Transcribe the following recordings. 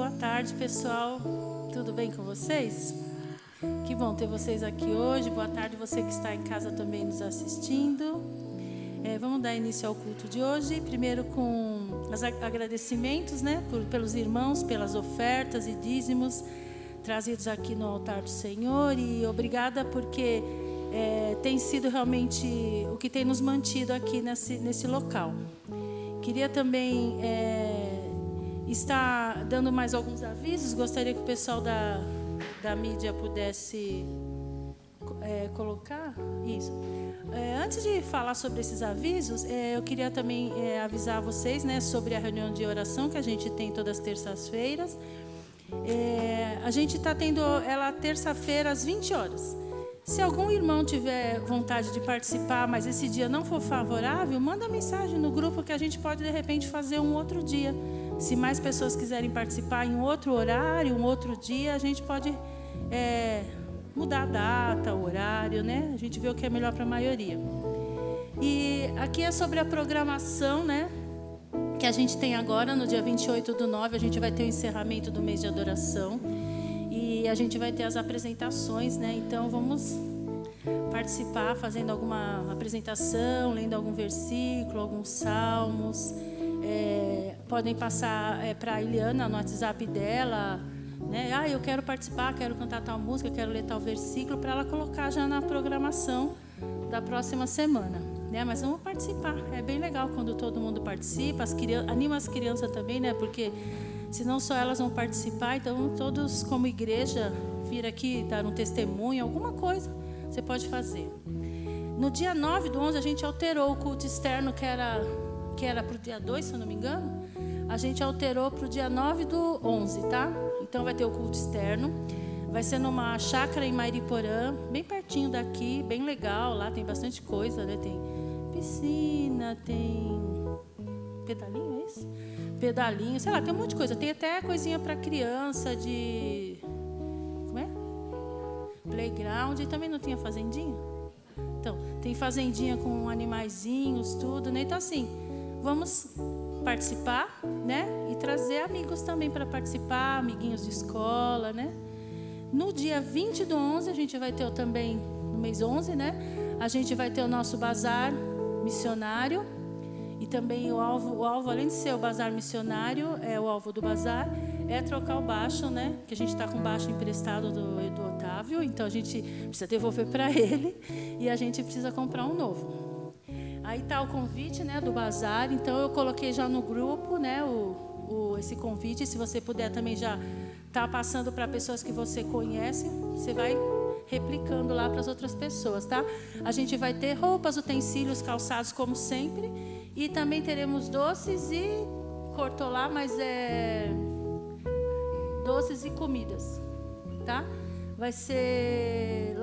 boa tarde, pessoal. Tudo bem com vocês? Que bom ter vocês aqui hoje. Boa tarde, você que está em casa também nos assistindo. Vamos dar início ao culto de hoje. Primeiro com os agradecimentos, né, pelos irmãos, pelas ofertas e dízimos trazidos aqui no altar do Senhor. E obrigada porque tem sido realmente o que tem nos mantido aqui nesse local. Queria também estar dando mais alguns avisos. Gostaria que o pessoal da mídia pudesse colocar isso. Antes de falar sobre esses avisos, eu queria também avisar vocês, né, sobre a reunião de oração que a gente tem todas as terças-feiras. A gente está tendo ela terça-feira às 20 horas. Se algum irmão tiver vontade de participar, mas esse dia não for favorável, manda mensagem no grupo que a gente pode, de repente, fazer um outro dia. Se mais pessoas quiserem participar em outro horário, um outro dia, a gente pode mudar a data, o horário, né? A gente vê o que é melhor para a maioria. E aqui é sobre a programação, né, que a gente tem agora, no dia 28/9, a gente vai ter o encerramento do mês de adoração. E a gente vai ter as apresentações, né? Então vamos participar fazendo alguma apresentação, lendo algum versículo, alguns salmos. Podem passar para a Eliana no WhatsApp dela, né? Eu quero participar, quero cantar tal música, quero ler tal versículo, para ela colocar já na programação da próxima semana, né? Mas vamos participar. É bem legal quando todo mundo participa, anima as crianças também, né? Porque senão só elas vão participar, então todos como igreja vir aqui dar um testemunho, alguma coisa você pode fazer. No dia 9/11 a gente alterou o culto externo que era para o dia 2, se eu não me engano. A gente alterou para o dia 9/11, tá? Então vai ter o culto externo. Vai ser numa chácara em Mairiporã, bem pertinho daqui, bem legal. Lá tem bastante coisa, né? Tem piscina, tem pedalinho, é isso? Pedalinho, sei lá, tem um monte de coisa. Tem até coisinha para criança de... Como é? Playground. E também não tinha fazendinha? Então, tem fazendinha com animaizinhos, tudo, né? Então, assim, vamos participar, né? E trazer amigos também para participar, amiguinhos de escola, né? No dia 20/11, a gente vai ter também, no mês 11, né? A gente vai ter o nosso bazar missionário. E também o alvo, além de ser o bazar missionário, o alvo do bazar é trocar o baixo, né? Que a gente está com o baixo emprestado do Otávio, então a gente precisa devolver para ele e a gente precisa comprar um novo. Aí está o convite, né, do bazar, então eu coloquei já no grupo, né, esse convite. Se você puder também já tá passando para pessoas que você conhece, você vai replicando lá para as outras pessoas, tá? A gente vai ter roupas, utensílios, calçados como sempre. E também teremos doces e... Cortou lá, mas doces e comidas, tá? Vai ser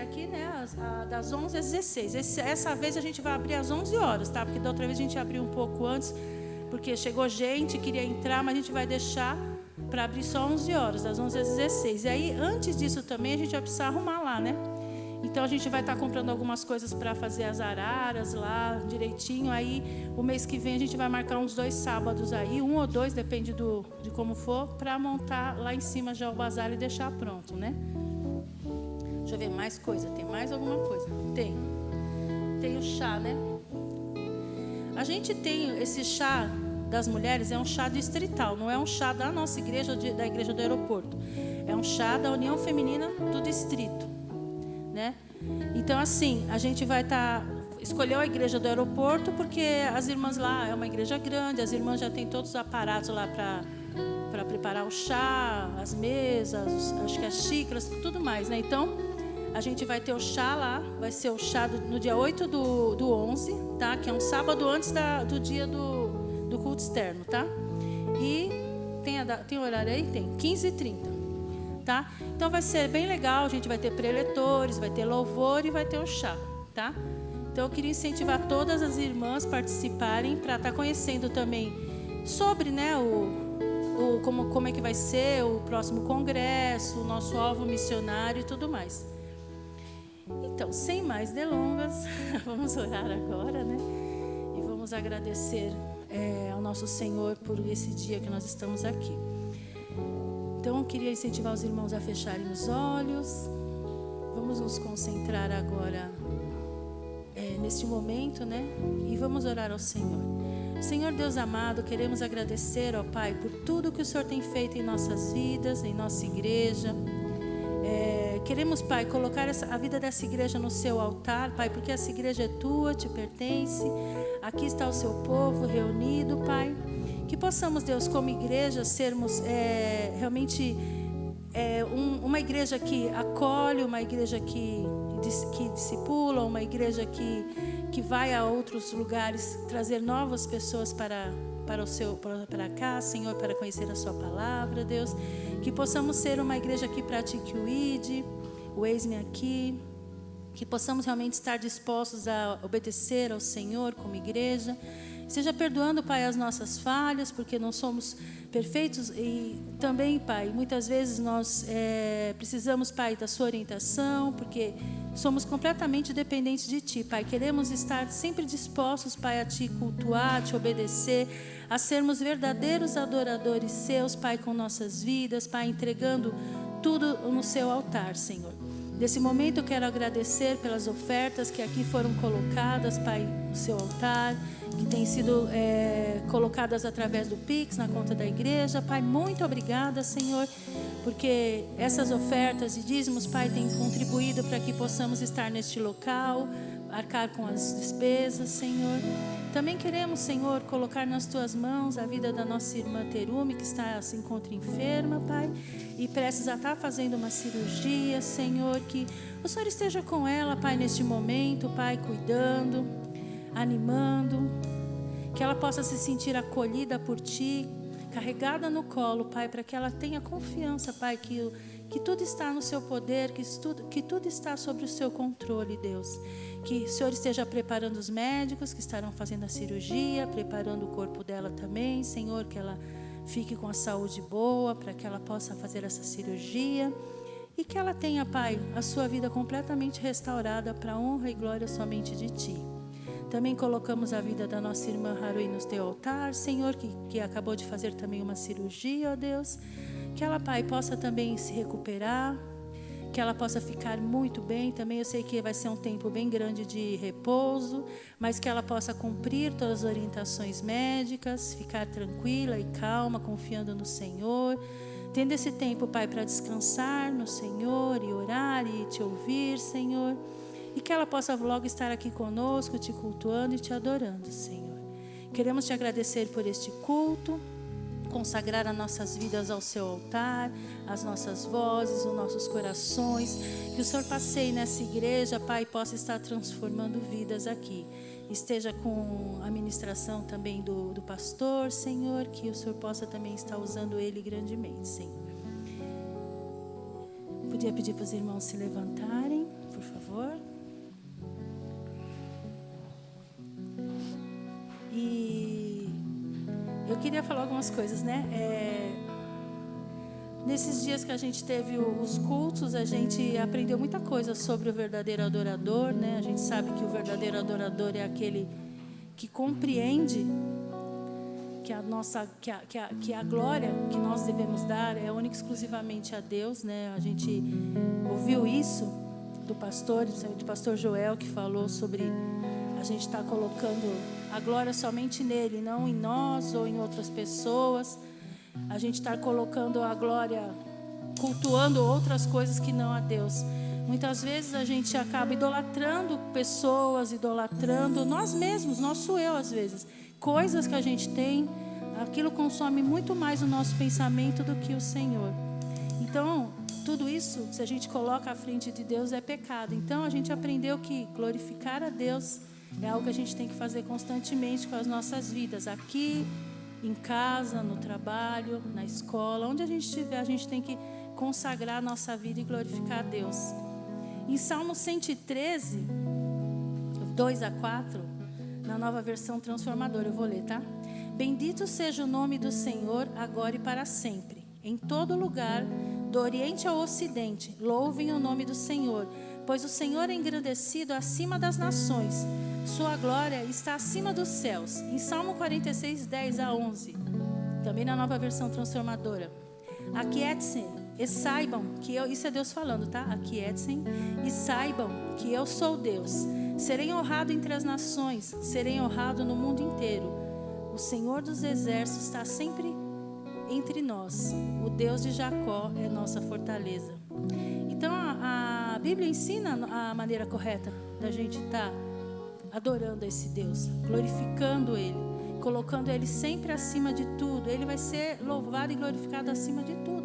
aqui, né? Das 11 às 16. Essa vez a gente vai abrir às 11 horas, tá? Porque da outra vez a gente abriu um pouco antes, porque chegou gente, queria entrar, mas a gente vai deixar para abrir só 11 horas, das 11 às 16. E aí, antes disso também, a gente vai precisar arrumar lá, né? Então a gente vai estar comprando algumas coisas para fazer as araras lá direitinho. Aí o mês que vem a gente vai marcar uns 2 sábados aí, 1 ou 2, depende de como for, para montar lá em cima já o bazar e deixar pronto, né? Deixa eu ver mais coisa. Tem mais alguma coisa? Tem o chá, né? A gente tem esse chá das mulheres, é um chá distrital, não é um chá da nossa igreja, da igreja do aeroporto. É um chá da União Feminina do distrito, né? Então, assim, a gente vai escolheu a igreja do aeroporto porque as irmãs lá, é uma igreja grande, as irmãs já têm todos os aparatos lá para preparar o chá, as mesas, acho que as xícaras, tudo mais, né? Então, a gente vai ter o chá lá, vai ser o chá no dia 8/11, tá? Que é um sábado antes do dia do culto externo, tá? E tem horário aí? Tem, 15h30. Tá? Então vai ser bem legal, a gente vai ter preletores, vai ter louvor e vai ter o chá, tá? Então eu queria incentivar todas as irmãs a participarem para estar conhecendo também sobre, né, como é que vai ser o próximo congresso, o nosso alvo missionário e tudo mais. Então, sem mais delongas, vamos orar agora, né? E vamos agradecer ao nosso Senhor por esse dia que nós estamos aqui. Então, eu queria incentivar os irmãos a fecharem os olhos. Vamos nos concentrar agora neste momento, né? E vamos orar ao Senhor. Senhor Deus amado, queremos agradecer, ó Pai, por tudo que o Senhor tem feito em nossas vidas, em nossa igreja. Queremos, Pai, colocar a vida dessa igreja no seu altar, Pai, porque essa igreja é tua, te pertence. Aqui está o seu povo reunido, Pai. Que possamos, Deus, como igreja, sermos realmente uma igreja que acolhe, uma igreja que discipula, uma igreja que vai a outros lugares trazer novas pessoas para cá, Senhor, para conhecer a sua palavra, Deus. Que possamos ser uma igreja que pratique o ID, o eis-me aqui. Que possamos realmente estar dispostos a obedecer ao Senhor como igreja. Seja perdoando, Pai, as nossas falhas, porque não somos perfeitos. E também, Pai, muitas vezes nós precisamos, Pai, da sua orientação, porque somos completamente dependentes de Ti, Pai. Queremos estar sempre dispostos, Pai, a Te cultuar, a Te obedecer, a sermos verdadeiros adoradores Seus, Pai, com nossas vidas, Pai, entregando tudo no Seu altar, Senhor. Nesse momento eu quero agradecer pelas ofertas que aqui foram colocadas, Pai, no Seu altar, que têm sido colocadas através do Pix, na conta da igreja. Pai, muito obrigada, Senhor, porque essas ofertas e dízimos, Pai, têm contribuído para que possamos estar neste local, arcar com as despesas, Senhor. Também queremos, Senhor, colocar nas Tuas mãos a vida da nossa irmã Terume, que se encontra enferma, Pai, e precisa estar fazendo uma cirurgia, Senhor, que o Senhor esteja com ela, Pai, neste momento, Pai, cuidando, animando, que ela possa se sentir acolhida por Ti, carregada no colo, Pai, para que ela tenha confiança, Pai, que tudo está no Seu poder, que tudo está sobre o Seu controle, Deus. Que o Senhor esteja preparando os médicos que estarão fazendo a cirurgia, preparando o corpo dela também, Senhor, que ela fique com a saúde boa, para que ela possa fazer essa cirurgia. E que ela tenha, Pai, a sua vida completamente restaurada para a honra e glória somente de Ti. Também colocamos a vida da nossa irmã Haruí no Teu altar, Senhor, que acabou de fazer também uma cirurgia, ó Deus. Que ela, Pai, possa também se recuperar, que ela possa ficar muito bem. Também eu sei que vai ser um tempo bem grande de repouso, mas que ela possa cumprir todas as orientações médicas, ficar tranquila e calma, confiando no Senhor. Tendo esse tempo, Pai, para descansar no Senhor e orar e Te ouvir, Senhor. E que ela possa logo estar aqui conosco, Te cultuando e Te adorando, Senhor. Queremos Te agradecer por este culto, consagrar as nossas vidas ao Seu altar, as nossas vozes, os nossos corações. Que o Senhor passeie nessa igreja, Pai, e possa estar transformando vidas aqui. Esteja com a ministração também do pastor, Senhor, que o Senhor possa também estar usando ele grandemente, Senhor. Podia pedir para os irmãos se levantarem, por favor. E eu queria falar algumas coisas, né? Nesses dias que a gente teve os cultos, a gente aprendeu muita coisa sobre o verdadeiro adorador, né? A gente sabe que o verdadeiro adorador é aquele que compreende que a glória que nós devemos dar é única e exclusivamente a Deus, né? A gente ouviu isso do pastor, principalmente do pastor Joel, que falou sobre a gente estar colocando a glória somente nele, não em nós ou em outras pessoas. A gente estar colocando a glória, cultuando outras coisas que não a Deus. Muitas vezes a gente acaba idolatrando pessoas, idolatrando nós mesmos, nosso eu às vezes. Coisas que a gente tem, aquilo consome muito mais o nosso pensamento do que o Senhor. Então, tudo isso, se a gente coloca à frente de Deus, é pecado. Então, a gente aprendeu que glorificar a Deus é algo que a gente tem que fazer constantemente com as nossas vidas. Aqui, em casa, no trabalho, na escola, onde a gente estiver, a gente tem que consagrar a nossa vida e glorificar a Deus. Em Salmo 113, 2-4, na nova versão transformadora, eu vou ler, tá? Bendito seja o nome do Senhor, agora e para sempre. Em todo lugar, do Oriente ao Ocidente, louvem o nome do Senhor, pois o Senhor é engrandecido acima das nações. Sua glória está acima dos céus. Em Salmo 46, 10-11, também na nova versão transformadora. Aquietem-se e saibam que eu, isso é Deus falando, tá? Aquietem-se e saibam que eu sou Deus. Serei honrado entre as nações, serei honrado no mundo inteiro. O Senhor dos exércitos está sempre entre nós. O Deus de Jacó é nossa fortaleza. Então a Bíblia ensina a maneira correta da gente estar adorando esse Deus, glorificando Ele, colocando Ele sempre acima de tudo. Ele vai ser louvado e glorificado acima de tudo,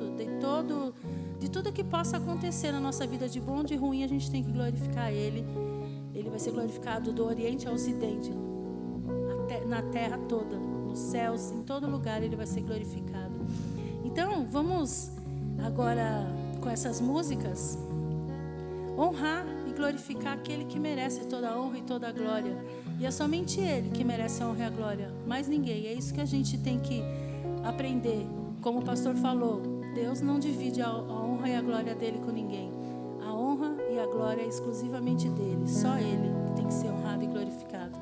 de tudo que possa acontecer na nossa vida, de bom, de ruim, a gente tem que glorificar Ele. Ele vai ser glorificado do Oriente ao Ocidente, na terra toda, nos céus, em todo lugar Ele vai ser glorificado. Então, vamos agora, com essas músicas, honrar e glorificar aquele que merece toda a honra e toda a glória. E é somente Ele que merece a honra e a glória, mais ninguém. É isso que a gente tem que aprender. Como o pastor falou, Deus não divide a honra e a glória dele com ninguém. A honra e a glória é exclusivamente dele. Só Ele que tem que ser honrado e glorificado.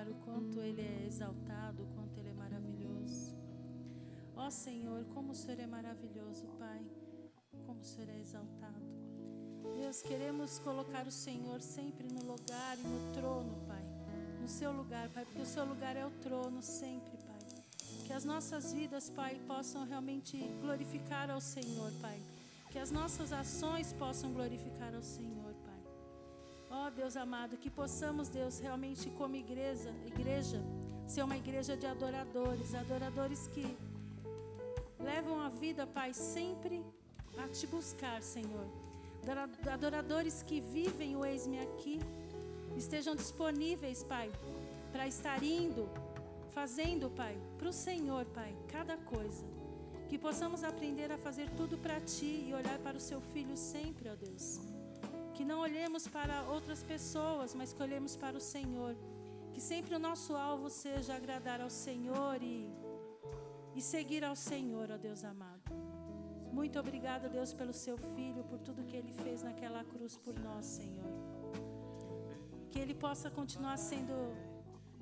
declarar o quanto Ele é exaltado, o quanto Ele é maravilhoso. Ó Senhor, como o Senhor é maravilhoso, Pai, como o Senhor é exaltado. Deus, queremos colocar o Senhor sempre no lugar e no trono, Pai, no seu lugar, Pai, porque o seu lugar é o trono sempre, Pai. Que as nossas vidas, Pai, possam realmente glorificar ao Senhor, Pai. Que as nossas ações possam glorificar ao Senhor, Pai. Ó Deus amado, que possamos, Deus, realmente como igreja, ser uma igreja de adoradores que levam a vida, Pai, sempre a te buscar, Senhor. Adoradores que vivem o eis-me aqui, estejam disponíveis, Pai, para estar indo, fazendo, Pai, para o Senhor, Pai, cada coisa. Que possamos aprender a fazer tudo para Ti e olhar para o Seu Filho sempre, ó Deus. Que não olhemos para outras pessoas, mas que olhemos para o Senhor. Que sempre o nosso alvo seja agradar ao Senhor e seguir ao Senhor, ó Deus amado. Muito obrigada, Deus, pelo Seu Filho, por tudo que Ele fez naquela cruz por nós, Senhor. Que Ele possa continuar sendo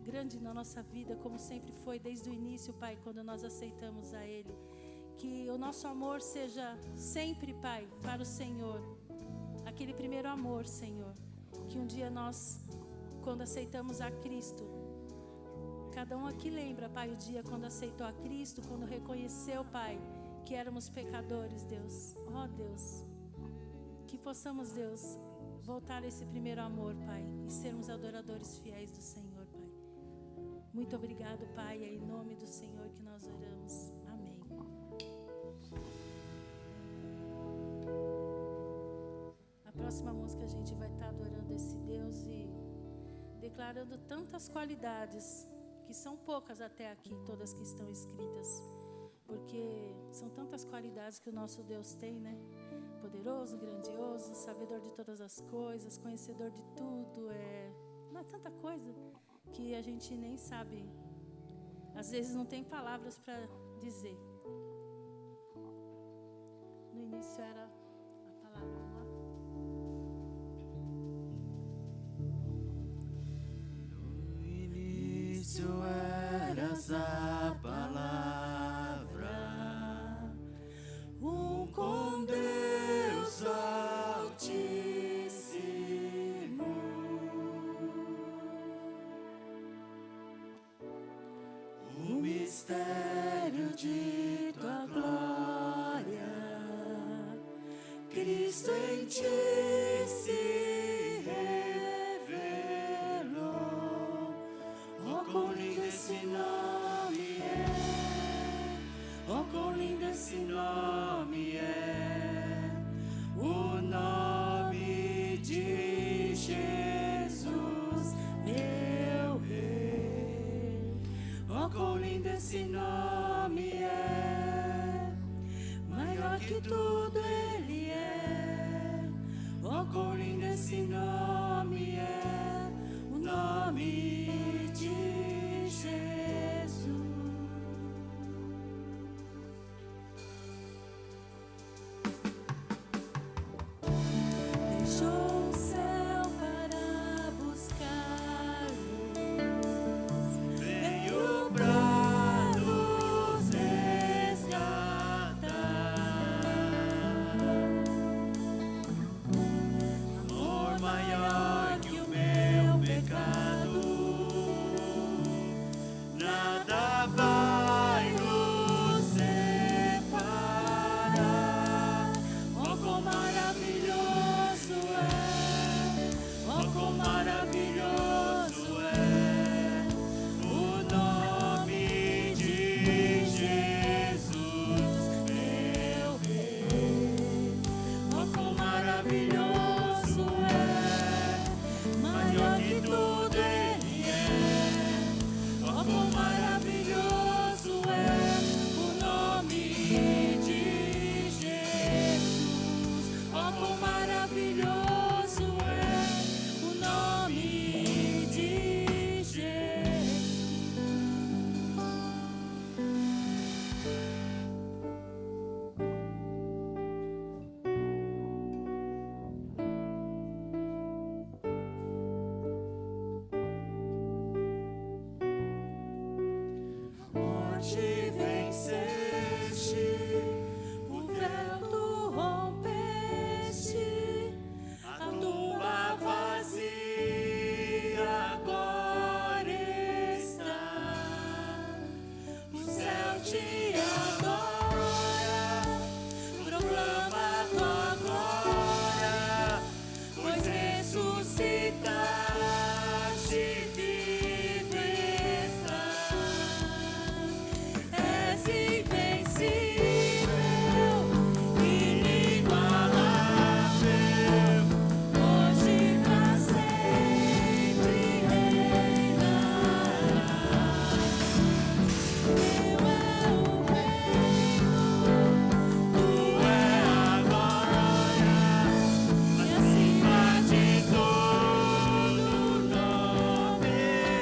grande na nossa vida, como sempre foi desde o início, Pai, quando nós aceitamos a Ele. Que o nosso amor seja sempre, Pai, para o Senhor. Aquele primeiro amor, Senhor. Que um dia nós, quando aceitamos a Cristo, cada um aqui lembra, Pai, o dia quando aceitou a Cristo, quando reconheceu, Pai, que éramos pecadores, Deus. Ó Deus, que possamos, Deus, voltar a esse primeiro amor, Pai, e sermos adoradores fiéis do Senhor, Pai. Muito obrigado, Pai, é em nome do Senhor que nós oramos. Amém. A próxima música a gente vai estar adorando esse Deus e declarando tantas qualidades, que são poucas até aqui, todas que estão escritas, porque são tantas qualidades que o nosso Deus tem, né? Poderoso, grandioso, sabedor de todas as coisas, conhecedor de tudo, não é tanta coisa que a gente nem sabe, às vezes não tem palavras para dizer. No início era a palavra, vamos lá. No início eras a palavra, com Deus Altíssimo. O mistério de tua glória, Cristo em ti se revelou. Oh, quão lindo esse nome é! Oh, quão lindo esse nome é! O nome de Jesus, meu Rei. Oh, quão lindo esse nome é! Maior que tudo Ele é. Oh, quão lindo esse nome é! O nome de Jesus. Deixou o céu para buscar-nos, veio pra nos resgatar. Amor maior que o meu pecado, morte venceste, o véu tu rompeste, a tumba vazia agora está. O céu te adora, proclama tua glória, pois ressuscitaste, vivo estás. És invencível, inigualável, hoje pra sempre reinarás. Teu é o reino, tu é a glória, acima de todo nome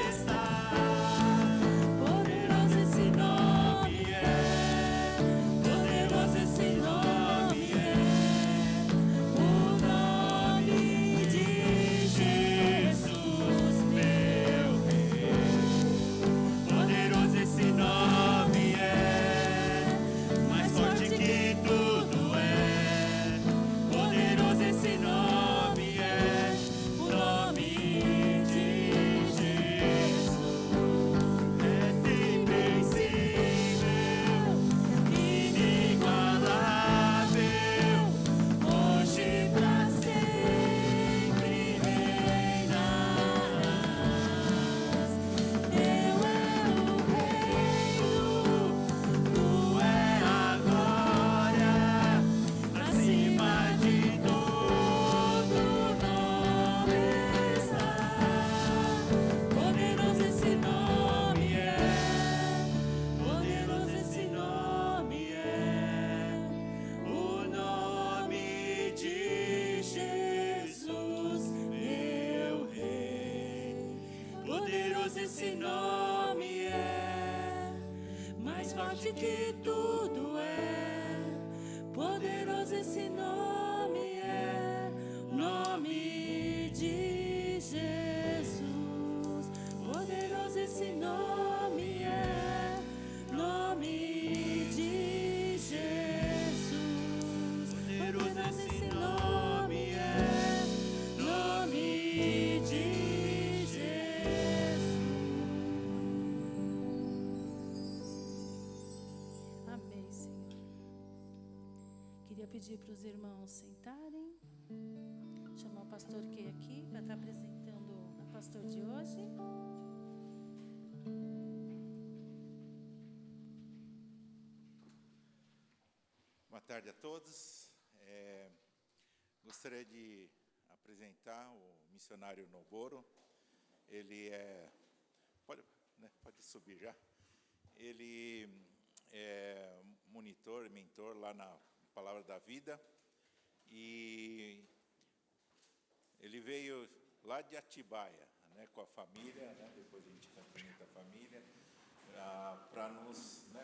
está. Poderoso esse nome é, poderoso esse nome é, o nome de Jesus, meu Rei. Poderoso esse nome é, mais forte que tudo é. Poderoso esse nome é, o nome de Jesus. És invencível, inigualável, hoje pra sempre reinarás. Teu é o reino, tu é a glória, acima de todo nome está. Poderoso esse nome é, poderoso esse nome é, o nome de Jesus, meu Rei. Poderoso esse nome é, mais forte que tudo é. Poderoso esse nome é, o nome de Jesus. Poderoso esse nome é, nome de Jesus. Poderoso esse nome é, nome de Jesus. Amém, Senhor. Queria pedir para os irmãos sentarem. Chamar o pastor Key aqui para estar apresentando o pastor de hoje. Boa tarde a todos. Gostaria de apresentar o missionário Noboro. Ele pode subir já. Ele é monitor, mentor lá na Palavra da Vida. E ele veio lá de Atibaia, né, com a família, né, depois a gente cumprimenta a família, para nos, né,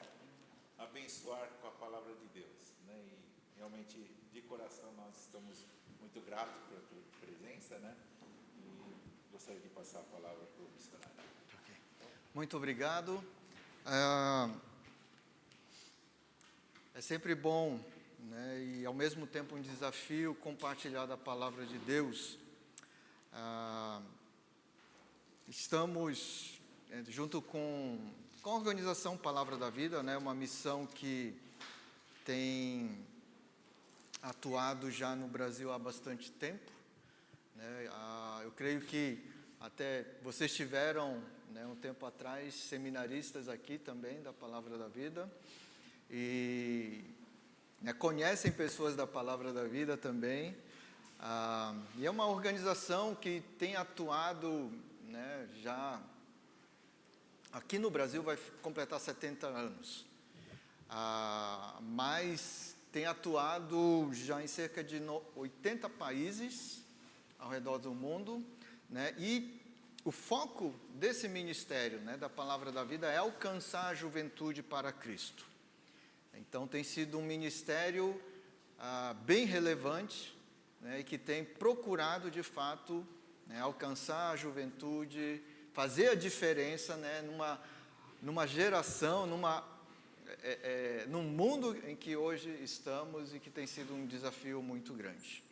abençoar com a Palavra de Deus, né, e realmente, de coração, nós estamos muito gratos pela tua presença, né, e gostaria de passar a palavra para o missionário. Muito obrigado. É sempre bom, né, e ao mesmo tempo um desafio compartilhar da palavra de Deus. Estamos junto com a organização Palavra da Vida, né, uma missão que tem atuado já no Brasil há bastante tempo, né. Eu creio que até vocês tiveram, né, um tempo atrás, seminaristas aqui também da Palavra da Vida, e, né, conhecem pessoas da Palavra da Vida também. E é uma organização que tem atuado, né, já aqui no Brasil vai completar 70 anos, mas tem atuado já em cerca de 80 países ao redor do mundo, né, e o foco desse ministério, né, da Palavra da Vida é alcançar a juventude para Cristo. Então tem sido um ministério bem relevante, né, e que tem procurado de fato, né, alcançar a juventude, fazer a diferença, né, numa numa geração, num mundo em que hoje estamos e que tem sido um desafio muito grande.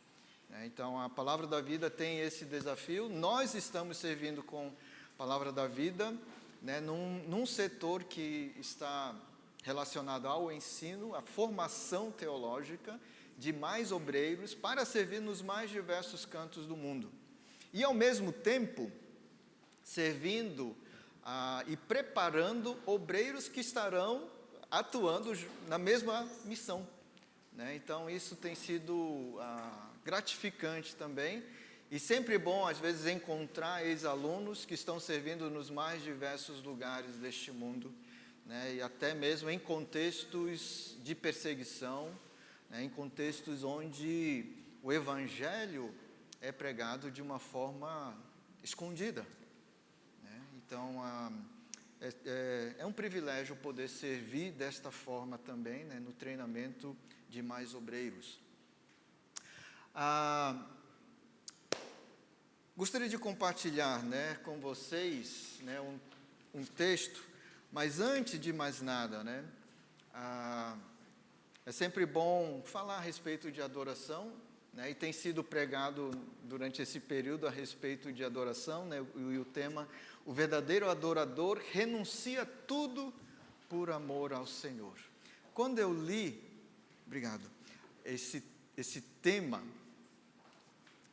Então, a Palavra da Vida tem esse desafio. Nós estamos servindo com a Palavra da Vida, né, num setor que está relacionado ao ensino, à formação teológica de mais obreiros para servir nos mais diversos cantos do mundo. E, ao mesmo tempo, servindo e preparando obreiros que estarão atuando na mesma missão, né? Então, isso tem sido gratificante também, e sempre bom, às vezes, encontrar ex-alunos que estão servindo nos mais diversos lugares deste mundo, né? E até mesmo em contextos de perseguição, né? Em contextos onde o Evangelho é pregado de uma forma escondida, né? Então, é um privilégio poder servir desta forma também, né? No treinamento de mais obreiros. Gostaria de compartilhar, né, com vocês, né, um texto, mas antes de mais nada, né, é sempre bom falar a respeito de adoração, né, e tem sido pregado durante esse período a respeito de adoração, né, e o tema, o verdadeiro adorador renuncia tudo por amor ao Senhor. Quando eu li, obrigado, esse tema,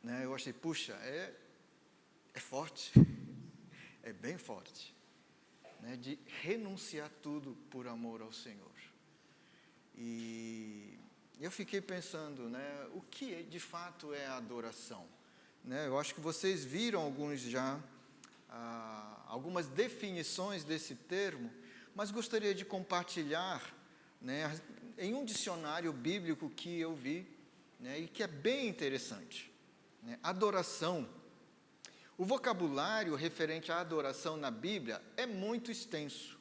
né, eu achei, puxa, é forte, é bem forte, né, de renunciar tudo por amor ao Senhor. E eu fiquei pensando, né, o que de fato é a adoração? Né, eu acho que vocês viram algumas definições desse termo, mas gostaria de compartilhar, né, em um dicionário bíblico que eu vi, né, e que é bem interessante, né, adoração. O vocabulário referente à adoração na Bíblia é muito extenso.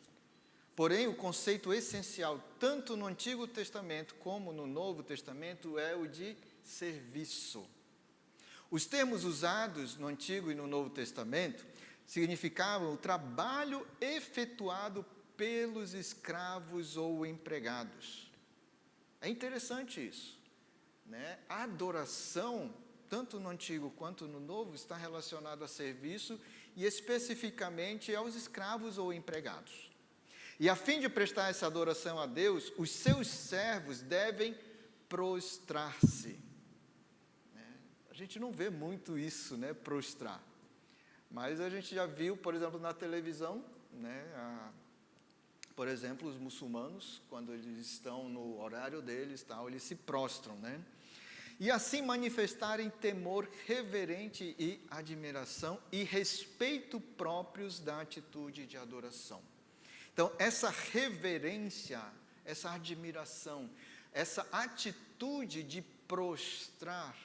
Porém, o conceito essencial, tanto no Antigo Testamento como no Novo Testamento, é o de serviço. Os termos usados no Antigo e no Novo Testamento significavam o trabalho efetuado pelos escravos ou empregados. É interessante isso, né? A adoração, tanto no Antigo quanto no Novo, está relacionado a serviço e especificamente aos escravos ou empregados. E a fim de prestar essa adoração a Deus, os seus servos devem prostrar-se. A gente não vê muito isso, né, prostrar. Mas a gente já viu, por exemplo, na televisão, né, por exemplo, os muçulmanos, quando eles estão no horário deles, eles se prostram, né? E assim manifestarem temor reverente e admiração e respeito próprios da atitude de adoração. Então, essa reverência, essa admiração, essa atitude de prostrar,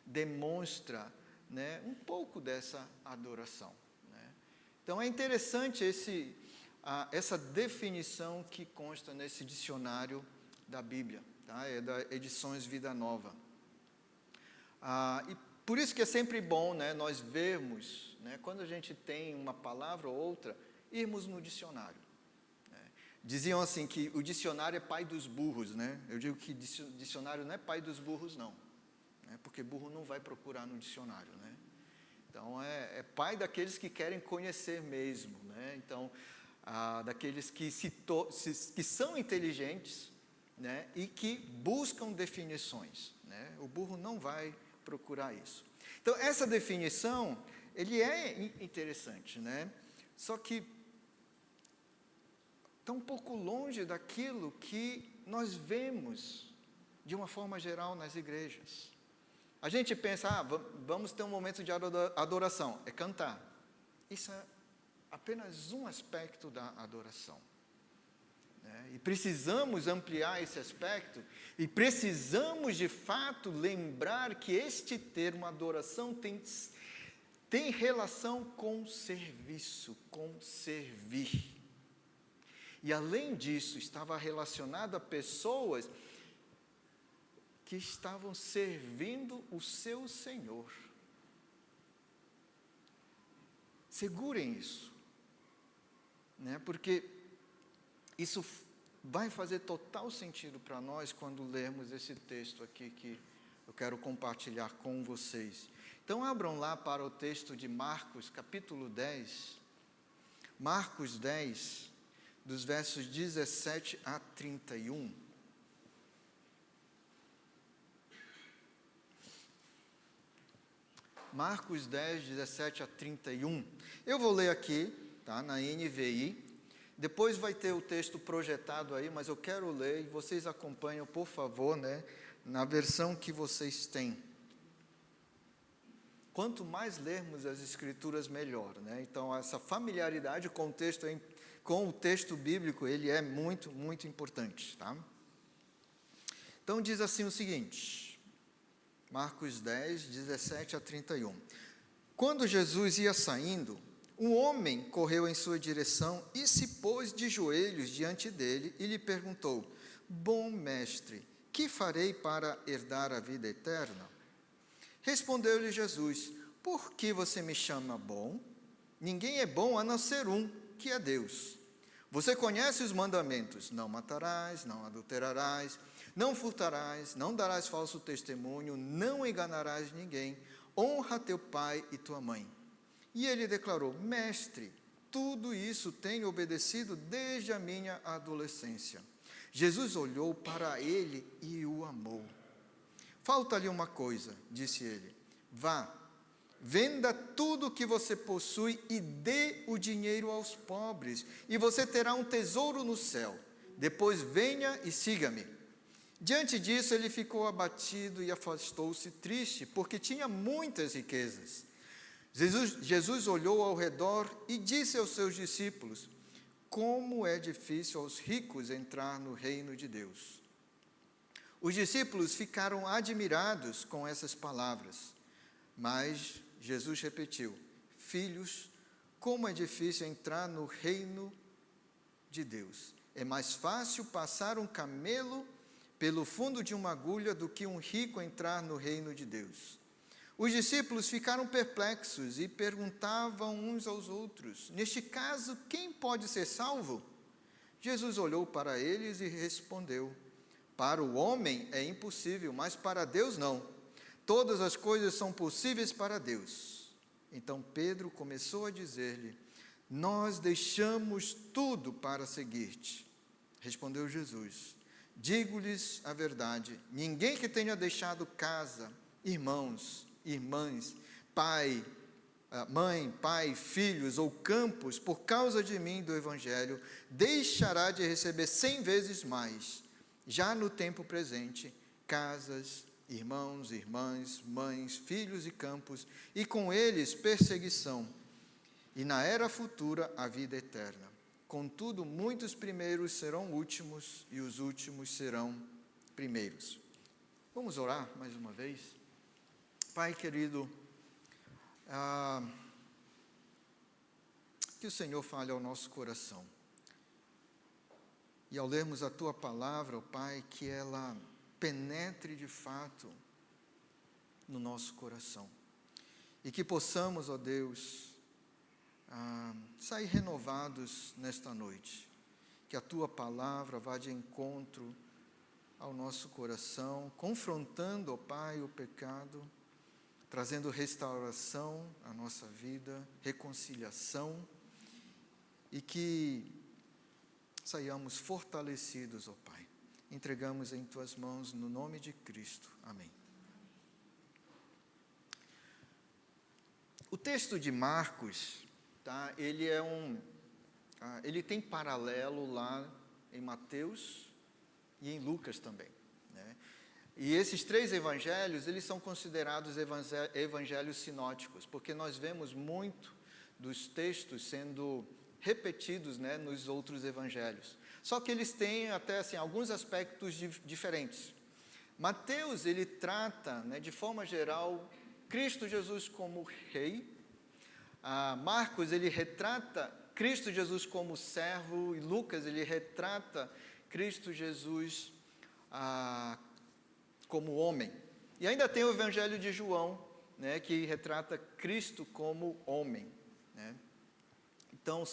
demonstra, né, um pouco dessa adoração, né? Então, é interessante essa definição que consta nesse dicionário da Bíblia, tá? É da Edições Vida Nova. E por isso que é sempre bom, né, nós vermos, né, quando a gente tem uma palavra ou outra, irmos no dicionário. Diziam assim que o dicionário é pai dos burros, né? Eu digo que dicionário não é pai dos burros, não, né? Porque burro não vai procurar no dicionário, né? Então, é pai daqueles que querem conhecer mesmo, né? Então, daqueles que são inteligentes, né? E que buscam definições, né? O burro não vai procurar isso. Então, essa definição, ele é interessante, né? Só que está um pouco longe daquilo que nós vemos de uma forma geral nas igrejas. A gente pensa, vamos ter um momento de adoração, é cantar. Isso é apenas um aspecto da adoração, né? E precisamos ampliar esse aspecto, e precisamos de fato lembrar que este termo adoração tem relação com serviço, com servir. E além disso, estava relacionado a pessoas que estavam servindo o seu Senhor. Segurem isso, né? Porque Isso vai fazer total sentido para nós quando lermos esse texto aqui que eu quero compartilhar com vocês. Então, abram lá para o texto de Marcos, capítulo 10. Marcos 10, dos versos 17 a 31. Marcos 10, 17 a 31. Eu vou ler aqui, tá, na NVI. Depois vai ter o texto projetado aí, mas eu quero ler e vocês acompanham, por favor, né, na versão que vocês têm. Quanto mais lermos as Escrituras, melhor, né? Então, essa familiaridade com o texto bíblico, ele é muito, muito importante, tá? Então, diz assim o seguinte, Marcos 10, 17 a 31. Quando Jesus ia saindo, um homem correu em sua direção e se pôs de joelhos diante dele e lhe perguntou: Bom mestre, que farei para herdar a vida eterna? Respondeu-lhe Jesus: Por que você me chama bom? Ninguém é bom a não ser um, que é Deus. Você conhece os mandamentos: não matarás, não adulterarás, não furtarás, não darás falso testemunho, não enganarás ninguém, honra teu pai e tua mãe. E ele declarou: Mestre, tudo isso tenho obedecido desde a minha adolescência. Jesus olhou para ele e o amou. Falta-lhe uma coisa, disse ele. Vá, venda tudo o que você possui e dê o dinheiro aos pobres, e você terá um tesouro no céu. Depois venha e siga-me. Diante disso, ele ficou abatido e afastou-se triste, porque tinha muitas riquezas. Jesus olhou ao redor e disse aos seus discípulos: Como é difícil aos ricos entrar no reino de Deus. Os discípulos ficaram admirados com essas palavras, mas Jesus repetiu: Filhos, como é difícil entrar no reino de Deus. É mais fácil passar um camelo pelo fundo de uma agulha do que um rico entrar no reino de Deus. Os discípulos ficaram perplexos e perguntavam uns aos outros: Neste caso, quem pode ser salvo? Jesus olhou para eles e respondeu: Para o homem é impossível, mas para Deus não. Todas as coisas são possíveis para Deus. Então Pedro começou a dizer-lhe: Nós deixamos tudo para seguir-te. Respondeu Jesus: Digo-lhes a verdade, ninguém que tenha deixado casa, irmãos, irmãs, mãe, pai, filhos ou campos, por causa de mim do Evangelho, deixará de receber 100 vezes mais, já no tempo presente, casas, irmãos, irmãs, mães, filhos e campos, e com eles perseguição, e na era futura a vida eterna. Contudo, muitos primeiros serão últimos, e os últimos serão primeiros. Vamos orar mais uma vez? Pai querido, que o Senhor fale ao nosso coração. E ao lermos a Tua palavra, ó Pai, que ela penetre de fato no nosso coração. E que possamos, ó Deus, sair renovados nesta noite. Que a Tua palavra vá de encontro ao nosso coração, confrontando, ó Pai, o pecado, trazendo restauração à nossa vida, reconciliação, e que saiamos fortalecidos, ó Pai. Entregamos em Tuas mãos, no nome de Cristo. Amém. O texto de Marcos, tá, ele tem paralelo lá em Mateus e em Lucas também, né? E esses 3 evangelhos, eles são considerados evangelhos sinóticos, porque nós vemos muito dos textos sendo repetidos, né, nos outros evangelhos. Só que eles têm até assim, alguns aspectos diferentes. Mateus, ele trata, né, de forma geral, Cristo Jesus como rei. Marcos, ele retrata Cristo Jesus como servo, e Lucas, ele retrata Cristo Jesus como homem. E ainda tem o Evangelho de João, né, que retrata Cristo como homem, né? Então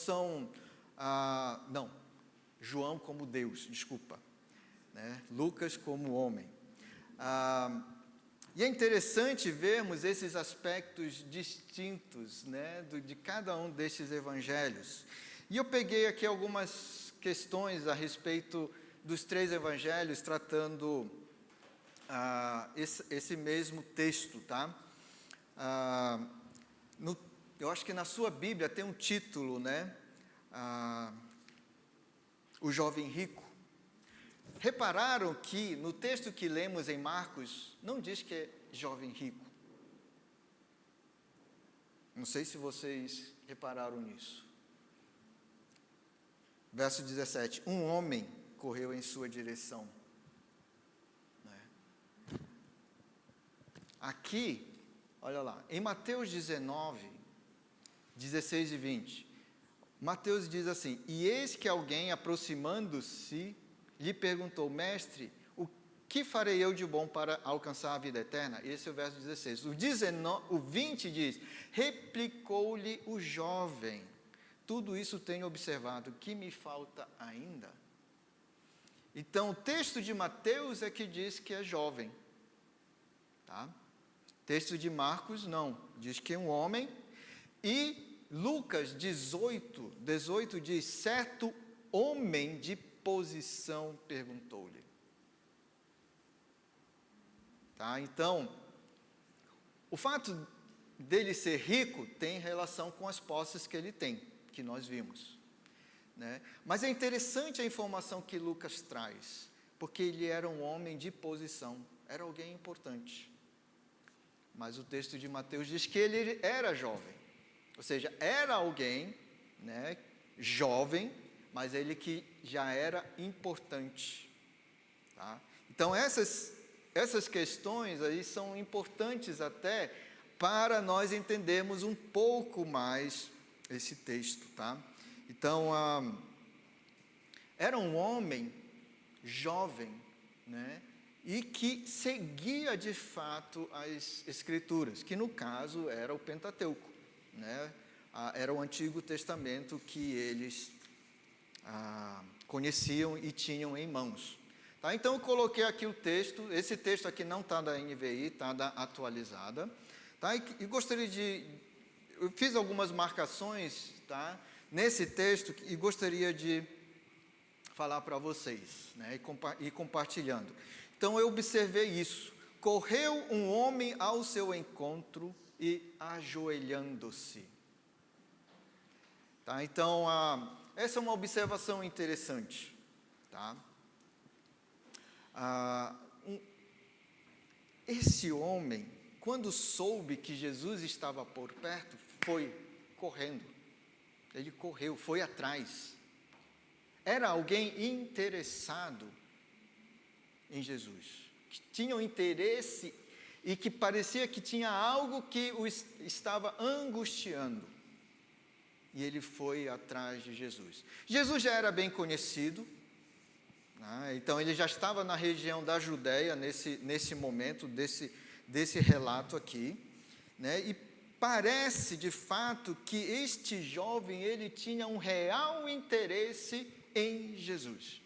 João como Deus, desculpa, né? Lucas como homem. E é interessante vermos esses aspectos distintos, né, de cada um destes evangelhos. E eu peguei aqui algumas questões a respeito dos 3 evangelhos, tratando esse mesmo texto, tá? Eu acho que na sua Bíblia tem um título, né? O jovem rico. Repararam que no texto que lemos em Marcos, não diz que é jovem rico. Não sei se vocês repararam nisso. Verso 17, um homem correu em sua direção. Aqui, olha lá, em Mateus 19, 16 e 20, Mateus diz assim: e eis que alguém, aproximando-se, lhe perguntou: mestre, o que farei eu de bom para alcançar a vida eterna? Esse é o verso 16. O 20 diz: replicou-lhe o jovem: tudo isso tenho observado, que me falta ainda? Então, o texto de Mateus é que diz que é jovem, tá? Texto de Marcos não, diz que é um homem. E Lucas 18 diz: certo homem de posição perguntou-lhe. Tá? Então, o fato dele ser rico tem relação com as posses que ele tem, que nós vimos, né? Mas é interessante a informação que Lucas traz, porque ele era um homem de posição, era alguém importante. Mas o texto de Mateus diz que ele era jovem, ou seja, era alguém, né, jovem, mas ele que já era importante, tá? Então essas questões aí são importantes até para nós entendermos um pouco mais esse texto, tá? Então, era um homem jovem, né? E que seguia de fato as Escrituras, que no caso era o Pentateuco, né? Era o Antigo Testamento que eles conheciam e tinham em mãos. Tá? Então eu coloquei aqui o texto, esse texto aqui não está da NVI, está da atualizada. Tá? E gostaria eu fiz algumas marcações, tá, nesse texto e gostaria de falar para vocês, né, e compartilhando. Então eu observei isso: correu um homem ao seu encontro e ajoelhando-se. Tá? Então essa é uma observação interessante, tá? Esse homem, quando soube que Jesus estava por perto, foi correndo. Ele correu, foi atrás. Era alguém interessado em Jesus, que tinha um interesse e que parecia que tinha algo que o estava angustiando. E ele foi atrás de Jesus. Jesus já era bem conhecido, né? Então ele já estava na região da Judéia nesse momento desse relato aqui, né? E parece de fato que este jovem ele tinha um real interesse em Jesus.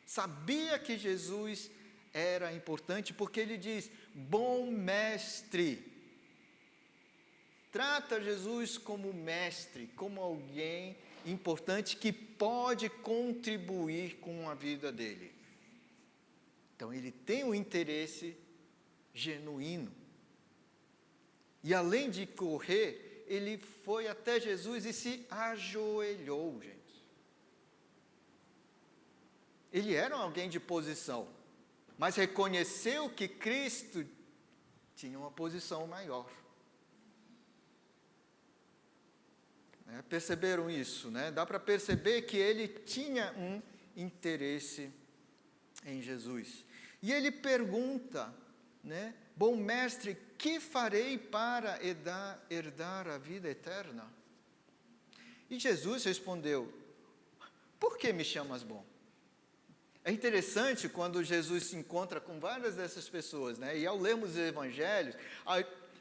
Sabia que Jesus era importante, porque ele diz: bom mestre. Trata Jesus como mestre, como alguém importante que pode contribuir com a vida dele. Então ele tem um interesse genuíno. E além de correr, ele foi até Jesus e se ajoelhou, gente. Ele era alguém de posição, mas reconheceu que Cristo tinha uma posição maior. Perceberam isso, né? Dá para perceber que ele tinha um interesse em Jesus. E ele pergunta, né? Bom mestre, que farei para herdar a vida eterna? E Jesus respondeu: por que me chamas bom? É interessante quando Jesus se encontra com várias dessas pessoas, né? E ao lermos os evangelhos,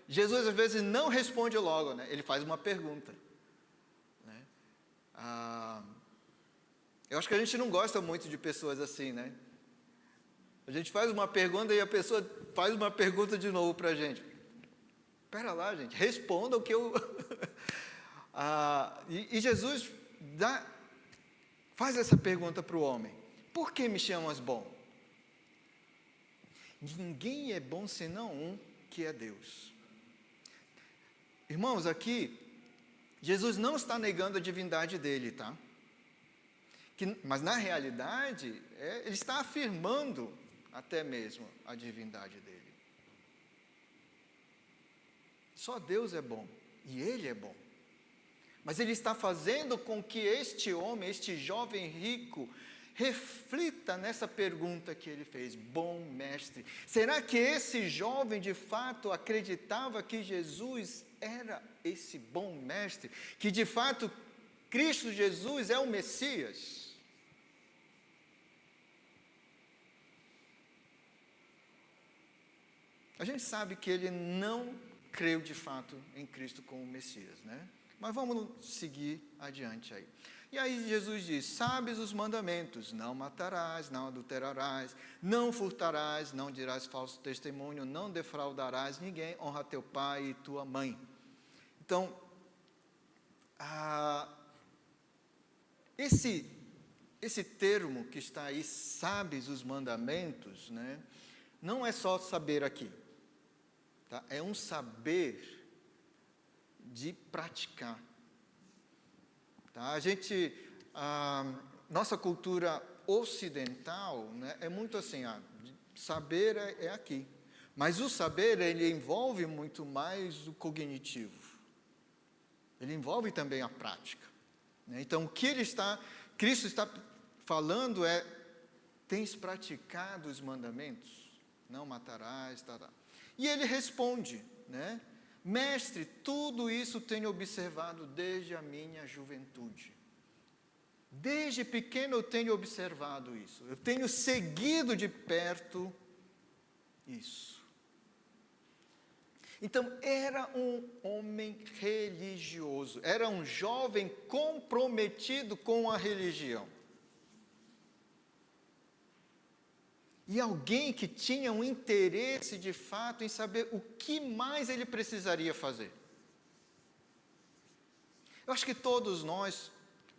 Jesus às vezes não responde logo, né? Ele faz uma pergunta. Eu acho que a gente não gosta muito de pessoas assim, né? A gente faz uma pergunta e a pessoa faz uma pergunta de novo para a gente. Espera lá, gente, responda o que eu... e Jesus faz essa pergunta para o homem. Por que me chamas bom? Ninguém é bom senão um, que é Deus. Irmãos, aqui, Jesus não está negando a divindade dele, tá? Mas na realidade, ele está afirmando até mesmo a divindade dele. Só Deus é bom, e ele é bom. Mas ele está fazendo com que este homem, este jovem rico, reflita nessa pergunta que ele fez: bom mestre. Será que esse jovem de fato acreditava que Jesus era esse bom mestre? Que de fato Cristo Jesus é o Messias? A gente sabe que ele não creu de fato em Cristo como Messias, né? Mas vamos seguir adiante aí. E aí Jesus diz: sabes os mandamentos: não matarás, não adulterarás, não furtarás, não dirás falso testemunho, não defraudarás ninguém, honra teu pai e tua mãe. Então, esse termo que está aí, sabes os mandamentos, né? Não é só saber aqui, tá? É um saber de praticar. Tá? Nossa cultura ocidental, né, é muito assim, saber é aqui. Mas o saber, ele envolve muito mais o cognitivo. Ele envolve também a prática. Né? Então, o que Cristo está falando é: tens praticado os mandamentos? Não matarás, tal. E ele responde, né? Mestre, tudo isso tenho observado desde a minha juventude. Desde pequeno eu tenho observado isso. Eu tenho seguido de perto isso. Então, era um homem religioso. Era um jovem comprometido com a religião. E alguém que tinha um interesse de fato em saber o que mais ele precisaria fazer. Eu acho que todos nós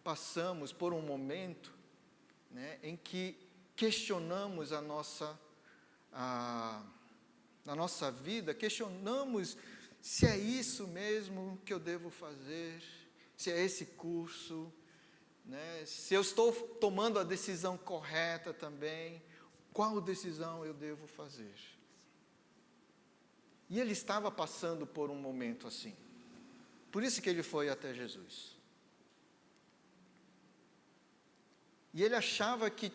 passamos por um momento, né, em que questionamos na nossa vida, questionamos se é isso mesmo que eu devo fazer, se é esse curso, né, se eu estou tomando a decisão correta também. Qual decisão eu devo fazer? E ele estava passando por um momento assim. Por isso que ele foi até Jesus. E ele achava que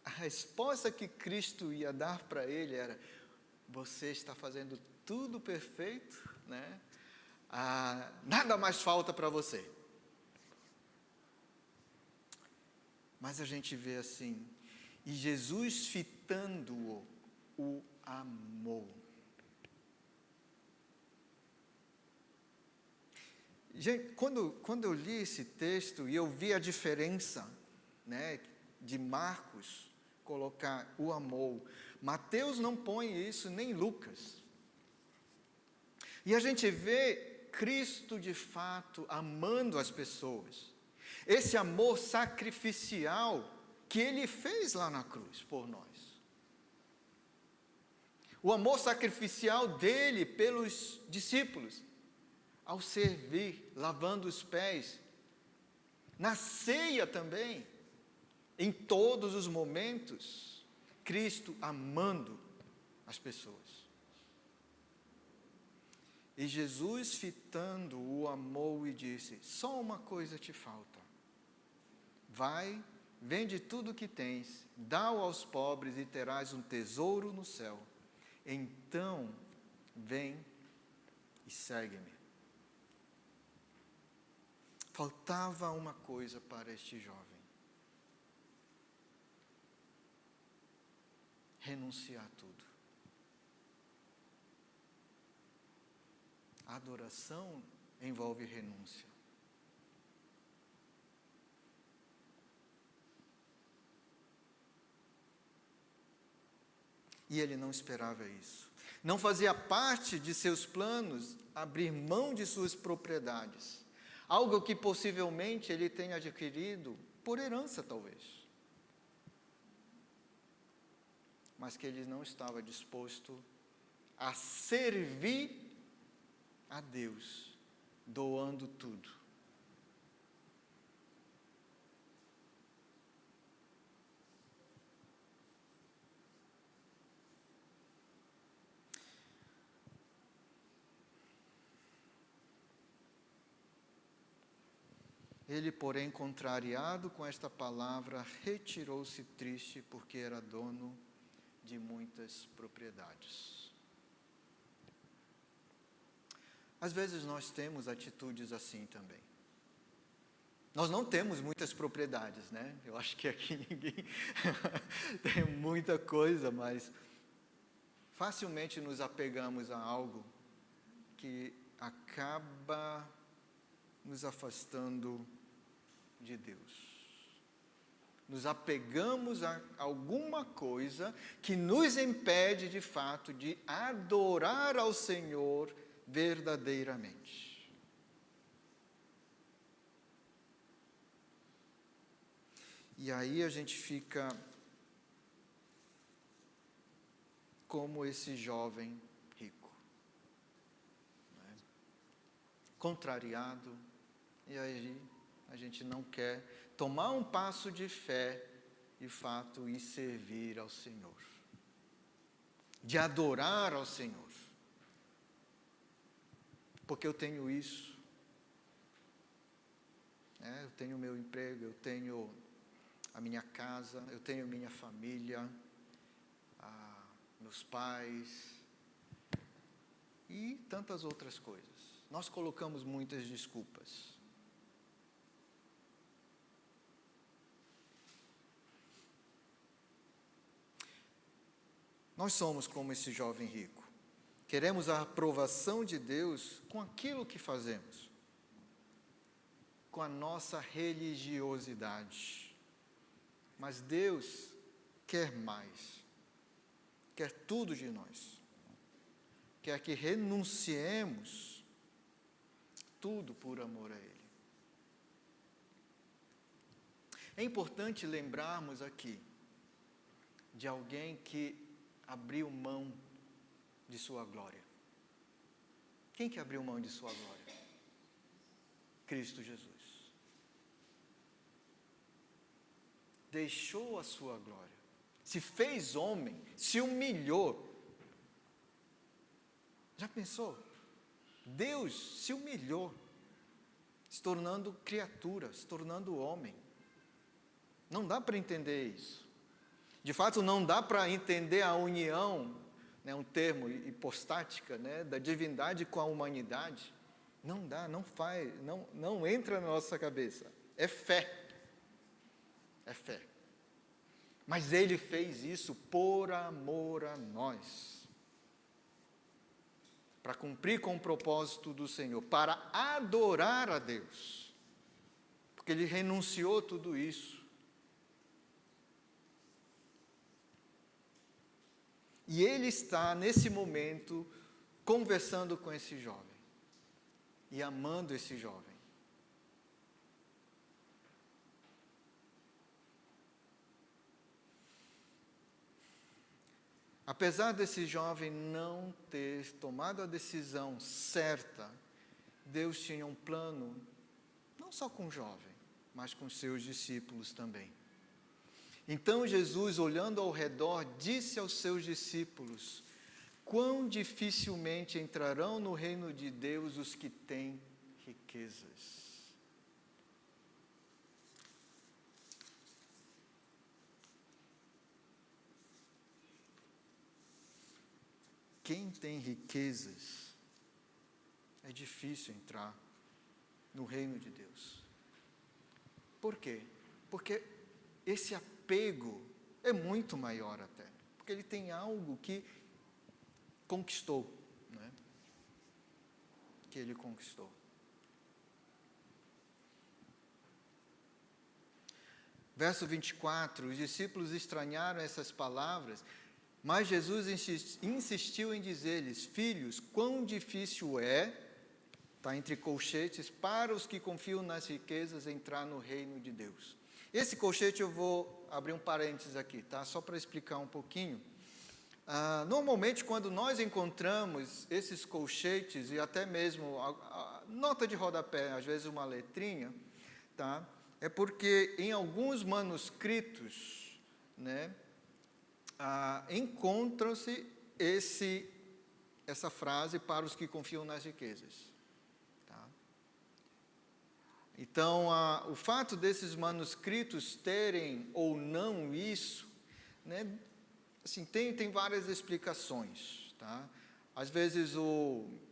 a resposta que Cristo ia dar para ele era: você está fazendo tudo perfeito, né? Nada mais falta para você. Mas a gente vê assim: e Jesus, fitando-o, o amou. Gente, quando eu li esse texto e eu vi a diferença, né, de Marcos colocar o amou, Mateus não põe isso, nem Lucas. E a gente vê Cristo de fato amando as pessoas. Esse amor sacrificial que ele fez lá na cruz por nós. O amor sacrificial dele pelos discípulos, ao servir, lavando os pés, na ceia também, em todos os momentos, Cristo amando as pessoas. E Jesus, fitando-o, amou e disse: só uma coisa te falta. Vai, vende tudo o que tens, dá-o aos pobres e terás um tesouro no céu. Então, vem e segue-me. Faltava uma coisa para este jovem: renunciar a tudo. A adoração envolve renúncia. E ele não esperava isso. Não fazia parte de seus planos abrir mão de suas propriedades. Algo que possivelmente ele tenha adquirido por herança, talvez. Mas que ele não estava disposto a servir a Deus, doando tudo. Ele, porém, contrariado com esta palavra, retirou-se triste, porque era dono de muitas propriedades. Às vezes nós temos atitudes assim também. Nós não temos muitas propriedades, né? Eu acho que aqui ninguém tem muita coisa, mas facilmente nos apegamos a algo que acaba nos afastando de Deus. Nos apegamos a alguma coisa que nos impede, de fato, de adorar ao Senhor verdadeiramente. E aí a gente fica como esse jovem rico, né? Contrariado, e aí a gente não quer tomar um passo de fé, de fato, e servir ao Senhor, de adorar ao Senhor. Porque eu tenho isso, eu tenho meu emprego, eu tenho a minha casa, eu tenho minha família, meus pais e tantas outras coisas. Nós colocamos muitas desculpas. Nós somos como esse jovem rico. Queremos a aprovação de Deus com aquilo que fazemos, com a nossa religiosidade. Mas Deus quer mais, quer tudo de nós, quer que renunciemos tudo por amor a Ele. É importante lembrarmos aqui de alguém que abriu mão de sua glória. Quem que abriu mão de sua glória? Cristo Jesus. Deixou a sua glória, se fez homem, se humilhou. Já pensou? Deus se humilhou, se tornando criatura, se tornando homem. Não dá para entender isso. De fato, não dá para entender a união, um termo hipostática, da divindade com a humanidade. Não dá, não entra na nossa cabeça. É fé. É fé. Mas Ele fez isso por amor a nós. Para cumprir com o propósito do Senhor, para adorar a Deus. Porque Ele renunciou tudo isso. E Ele está, nesse momento, conversando com esse jovem. E amando esse jovem. Apesar desse jovem não ter tomado a decisão certa, Deus tinha um plano, não só com o jovem, mas com seus discípulos também. Então Jesus, olhando ao redor, disse aos seus discípulos: quão dificilmente entrarão no reino de Deus os que têm riquezas. Quem tem riquezas, é difícil entrar no reino de Deus. Por quê? Porque esse apego é muito maior até. Porque ele tem algo que conquistou, que ele conquistou. Verso 24, os discípulos estranharam essas palavras Mas Jesus insistiu em dizer-lhes: filhos, quão difícil é, está entre colchetes, para os que confiam nas riquezas entrar no reino de Deus. Esse colchete eu vou abrir um parênteses aqui, tá? Só para explicar um pouquinho. Normalmente, quando nós encontramos esses colchetes e até mesmo a nota de rodapé, às vezes uma letrinha, tá? É porque em alguns manuscritos, né, encontra-se essa frase para os que confiam nas riquezas. Tá? Então, o fato desses manuscritos terem ou não isso, né, assim, tem várias explicações. Tá? Às vezes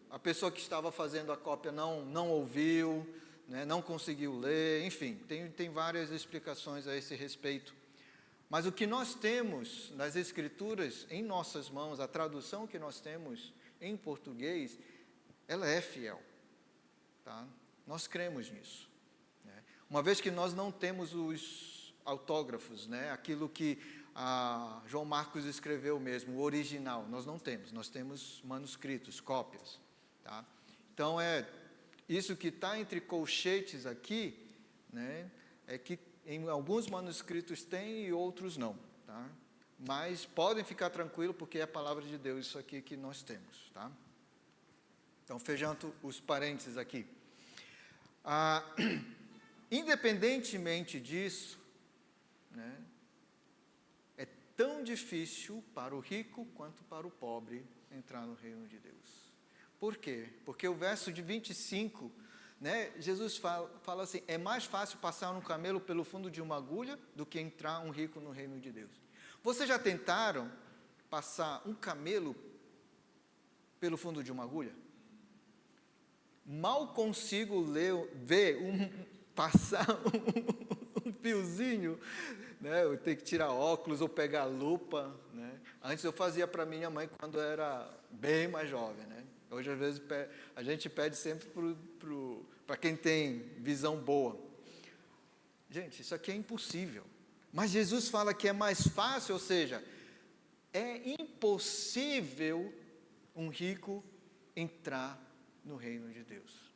a pessoa que estava fazendo a cópia não ouviu, né, não conseguiu ler, enfim, tem várias explicações a esse respeito. Mas o que nós temos nas Escrituras em nossas mãos, a tradução que nós temos em português, ela é fiel. Tá? Nós cremos nisso. Né? Uma vez que nós não temos os autógrafos, né, aquilo que João Marcos escreveu mesmo, o original, nós não temos. Nós temos manuscritos, cópias. Tá? Então, isso que está entre colchetes aqui, né, é que em alguns manuscritos tem e outros não, tá? Mas podem ficar tranquilos porque é a palavra de Deus isso aqui que nós temos, tá? Então, fechando os parênteses aqui. Independentemente disso, né, é tão difícil para o rico quanto para o pobre entrar no reino de Deus. Por quê? Porque o verso de 25, né, Jesus fala assim: é mais fácil passar um camelo pelo fundo de uma agulha do que entrar um rico no reino de Deus. Vocês já tentaram passar um camelo pelo fundo de uma agulha? Mal consigo ver passar um fiozinho, né? Eu tenho que tirar óculos ou pegar lupa, né? Antes eu fazia para minha mãe quando eu era bem mais jovem, né? Hoje, às vezes, a gente pede sempre para quem tem visão boa. Gente, isso aqui é impossível. Mas Jesus fala que é mais fácil, ou seja, é impossível um rico entrar no reino de Deus.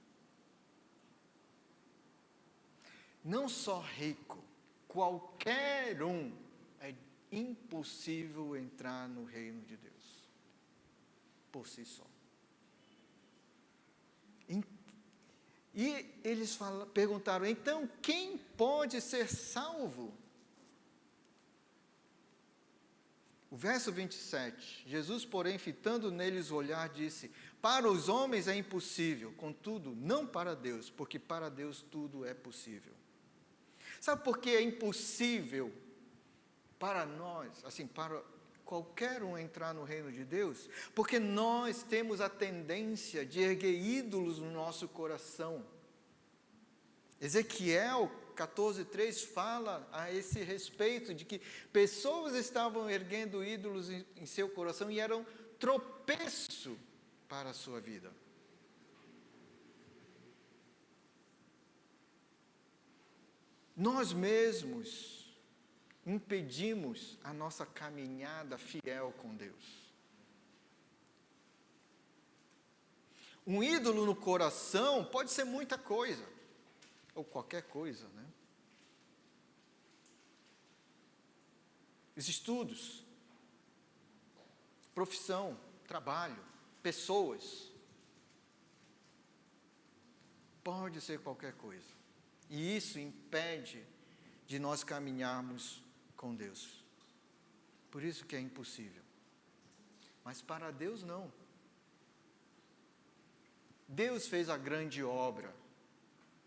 Não só rico, qualquer um, é impossível entrar no reino de Deus, por si só. E eles perguntaram: então, quem pode ser salvo? O verso 27, Jesus, porém, fitando neles o olhar, disse: para os homens é impossível, contudo, não para Deus, porque para Deus tudo é possível. Sabe por que é impossível para nós, assim, para qualquer um entrar no reino de Deus? Porque nós temos a tendência de erguer ídolos no nosso coração. Ezequiel 14:3 fala a esse respeito, de que pessoas estavam erguendo ídolos em seu coração e eram tropeço para a sua vida. Nós mesmos impedimos a nossa caminhada fiel com Deus. Um ídolo no coração pode ser muita coisa, ou qualquer coisa, né? Os estudos, profissão, trabalho, pessoas, pode ser qualquer coisa. E isso impede de nós caminharmos com Deus. Por isso que é impossível. Mas para Deus não. Deus fez a grande obra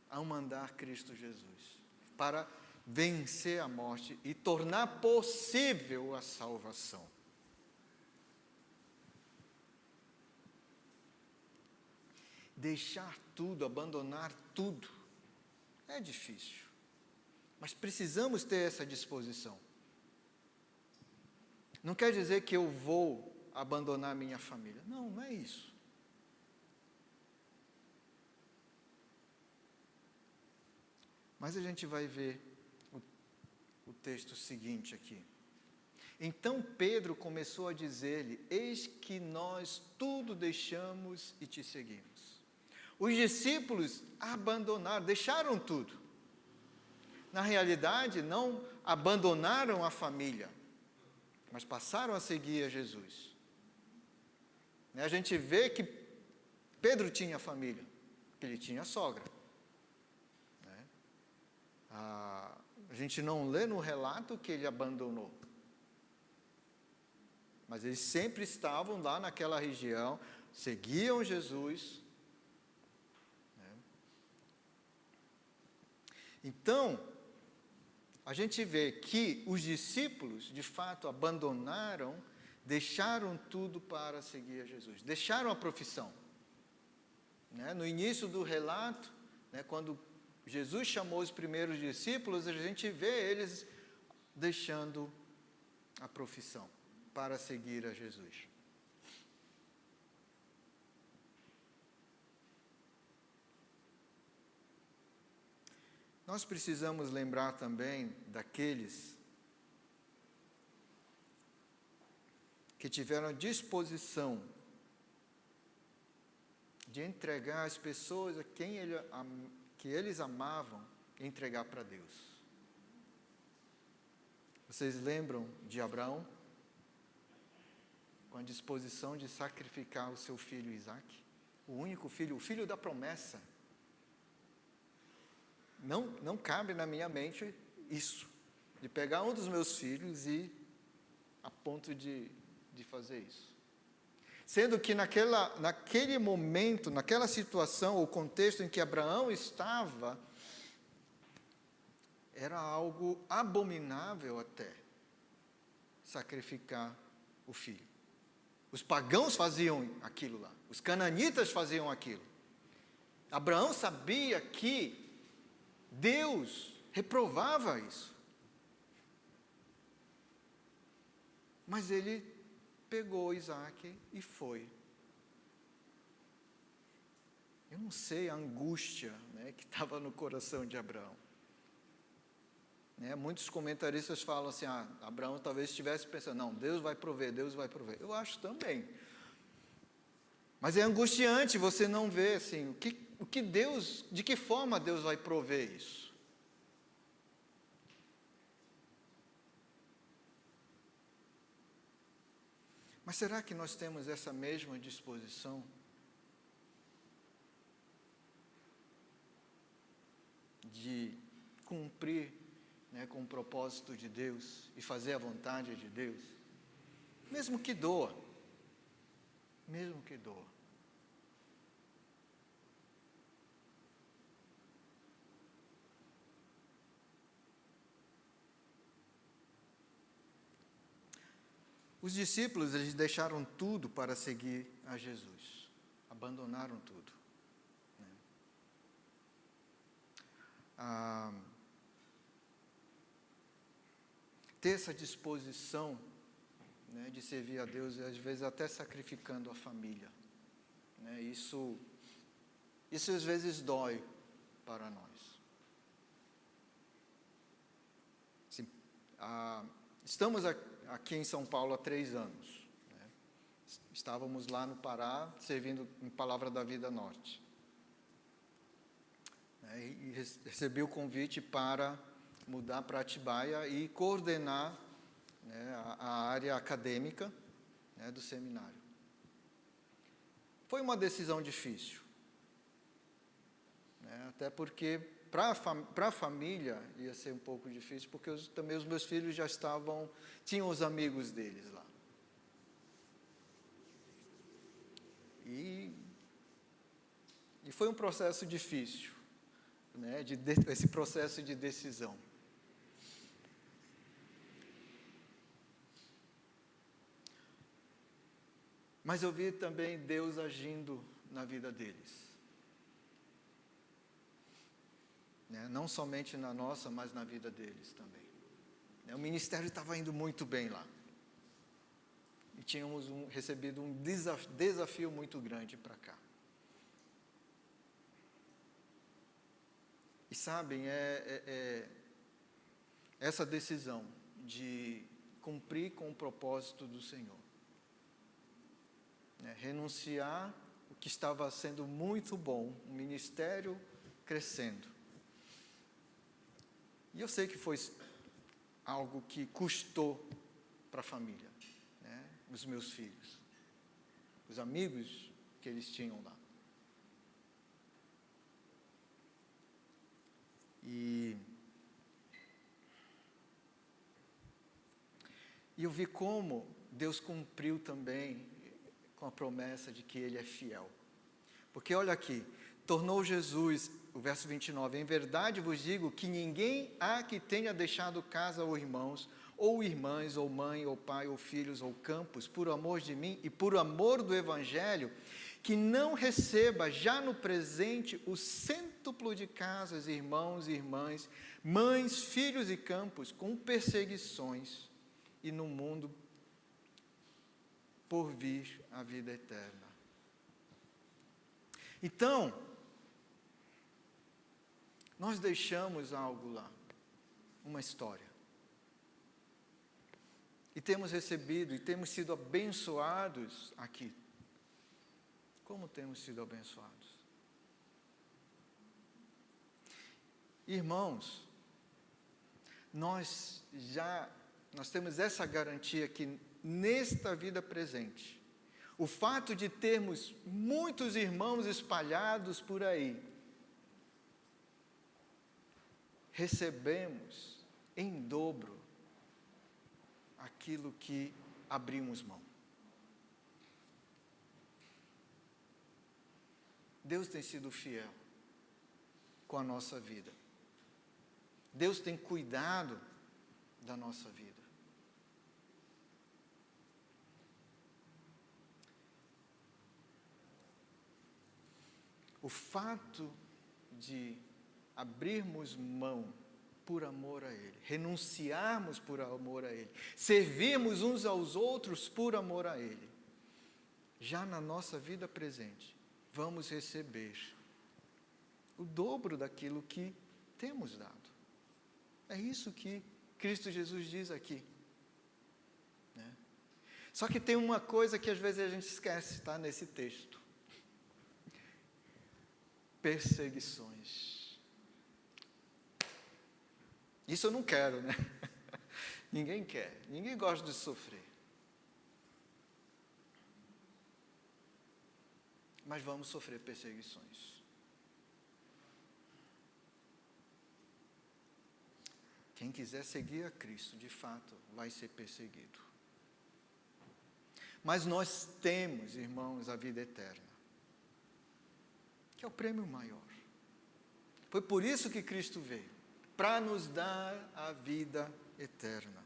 ao mandar Cristo Jesus para vencer a morte e tornar possível a salvação. Deixar tudo, abandonar tudo, é difícil. Mas precisamos ter essa disposição. Não quer dizer que eu vou abandonar minha família. Não, não é isso. Mas a gente vai ver o texto seguinte aqui. Então Pedro começou a dizer-lhe: eis que nós tudo deixamos e te seguimos. Os discípulos abandonaram, deixaram tudo. Na realidade, não abandonaram a família, mas passaram a seguir a Jesus. A gente vê que Pedro tinha família, que ele tinha sogra. A gente não lê no relato que ele abandonou. Mas eles sempre estavam lá naquela região, seguiam Jesus. Então, a gente vê que os discípulos, de fato, abandonaram, deixaram tudo para seguir a Jesus. Deixaram a profissão. No início do relato, quando Jesus chamou os primeiros discípulos, a gente vê eles deixando a profissão para seguir a Jesus. Nós precisamos lembrar também daqueles que tiveram a disposição de entregar as pessoas a quem que eles amavam, entregar para Deus. Vocês lembram de Abraão? Com a disposição de sacrificar o seu filho Isaque, o único filho, o filho da promessa. Não cabe na minha mente isso, de pegar um dos meus filhos e a ponto de fazer isso. Sendo que naquele momento, naquela situação, o contexto em que Abraão estava, era algo abominável até sacrificar o filho. Os pagãos faziam aquilo lá, os cananitas faziam aquilo. Abraão sabia que Deus reprovava isso. Mas ele pegou Isaque e foi. Eu não sei a angústia que estava no coração de Abraão. Muitos comentaristas falam assim, Abraão talvez estivesse pensando, não, Deus vai prover, Deus vai prover. Eu acho também. Mas é angustiante você não ver assim, o que Deus, de que forma Deus vai prover isso. Mas será que nós temos essa mesma disposição? De cumprir com o propósito de Deus e fazer a vontade de Deus? Mesmo que doa. Mesmo que doa. Os discípulos, eles deixaram tudo para seguir a Jesus. Abandonaram tudo. Ter essa disposição de servir a Deus, e às vezes até sacrificando a família. Isso às vezes dói para nós. Assim, estamos aqui em São Paulo há 3 anos. Estávamos lá no Pará, servindo em Palavra da Vida Norte. E recebi o convite para mudar para Atibaia e coordenar a área acadêmica do seminário. Foi uma decisão difícil. Até porque para a família ia ser um pouco difícil, porque também os meus filhos já tinham os amigos deles lá. E foi um processo difícil, esse processo de decisão. Mas eu vi também Deus agindo na vida deles. Não somente na nossa, mas na vida deles também. O ministério estava indo muito bem lá. E tínhamos recebido um desafio muito grande para cá. E sabem, essa decisão de cumprir com o propósito do Senhor. Renunciar o que estava sendo muito bom, um ministério crescendo. E eu sei que foi algo que custou para a família, os meus filhos, os amigos que eles tinham lá. E eu vi como Deus cumpriu também com a promessa de que Ele é fiel. Porque olha aqui, tornou Jesus, o verso 29, em verdade vos digo que ninguém há que tenha deixado casa ou irmãos, ou irmãs, ou mãe, ou pai, ou filhos, ou campos, por amor de mim e por amor do Evangelho, que não receba já no presente o cêntuplo de casas, irmãos e irmãs, mães, filhos e campos, com perseguições, e no mundo por vir a vida eterna. Então, nós deixamos algo lá, uma história. E temos recebido e temos sido abençoados aqui. Como temos sido abençoados? Irmãos, nós temos essa garantia que nesta vida presente, o fato de termos muitos irmãos espalhados por aí, recebemos em dobro aquilo que abrimos mão. Deus tem sido fiel com a nossa vida. Deus tem cuidado da nossa vida. O fato de abrirmos mão por amor a Ele, renunciarmos por amor a Ele, servirmos uns aos outros por amor a Ele, já na nossa vida presente, vamos receber o dobro daquilo que temos dado. É isso que Cristo Jesus diz aqui. Só que tem uma coisa que às vezes a gente esquece, tá, nesse texto. Perseguições. Isso eu não quero, né? Ninguém quer, ninguém gosta de sofrer. Mas vamos sofrer perseguições. Quem quiser seguir a Cristo, de fato, vai ser perseguido. Mas nós temos, irmãos, a vida eterna, que é o prêmio maior. Foi por isso que Cristo veio, para nos dar a vida eterna.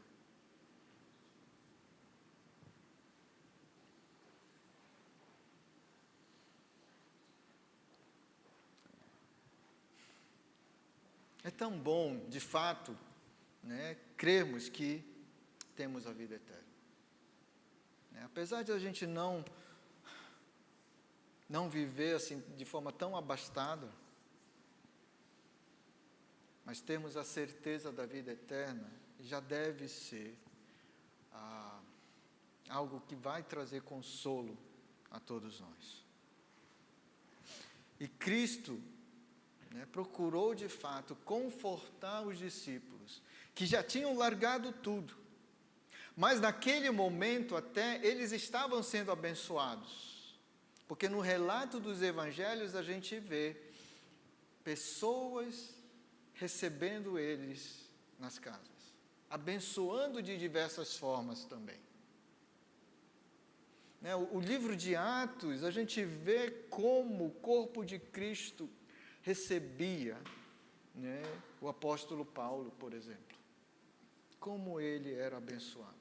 É tão bom, de fato, crermos que temos a vida eterna. Apesar de a gente não viver assim de forma tão abastada, mas termos a certeza da vida eterna, já deve ser algo que vai trazer consolo a todos nós. E Cristo procurou de fato confortar os discípulos, que já tinham largado tudo, mas naquele momento até eles estavam sendo abençoados, porque no relato dos evangelhos a gente vê pessoas recebendo eles nas casas, abençoando de diversas formas também. O livro de Atos, a gente vê como o corpo de Cristo recebia o apóstolo Paulo, por exemplo, como ele era abençoado.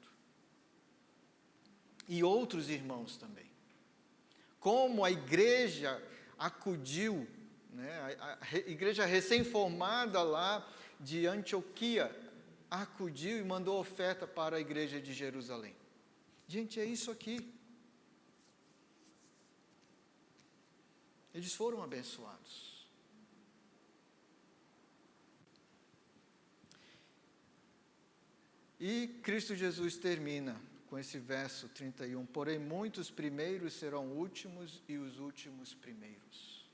E outros irmãos também. Como a igreja acudiu, a igreja recém-formada lá de Antioquia, acudiu e mandou oferta para a igreja de Jerusalém. Gente, é isso aqui. Eles foram abençoados. E Cristo Jesus termina com esse verso 31, porém muitos primeiros serão últimos e os últimos primeiros.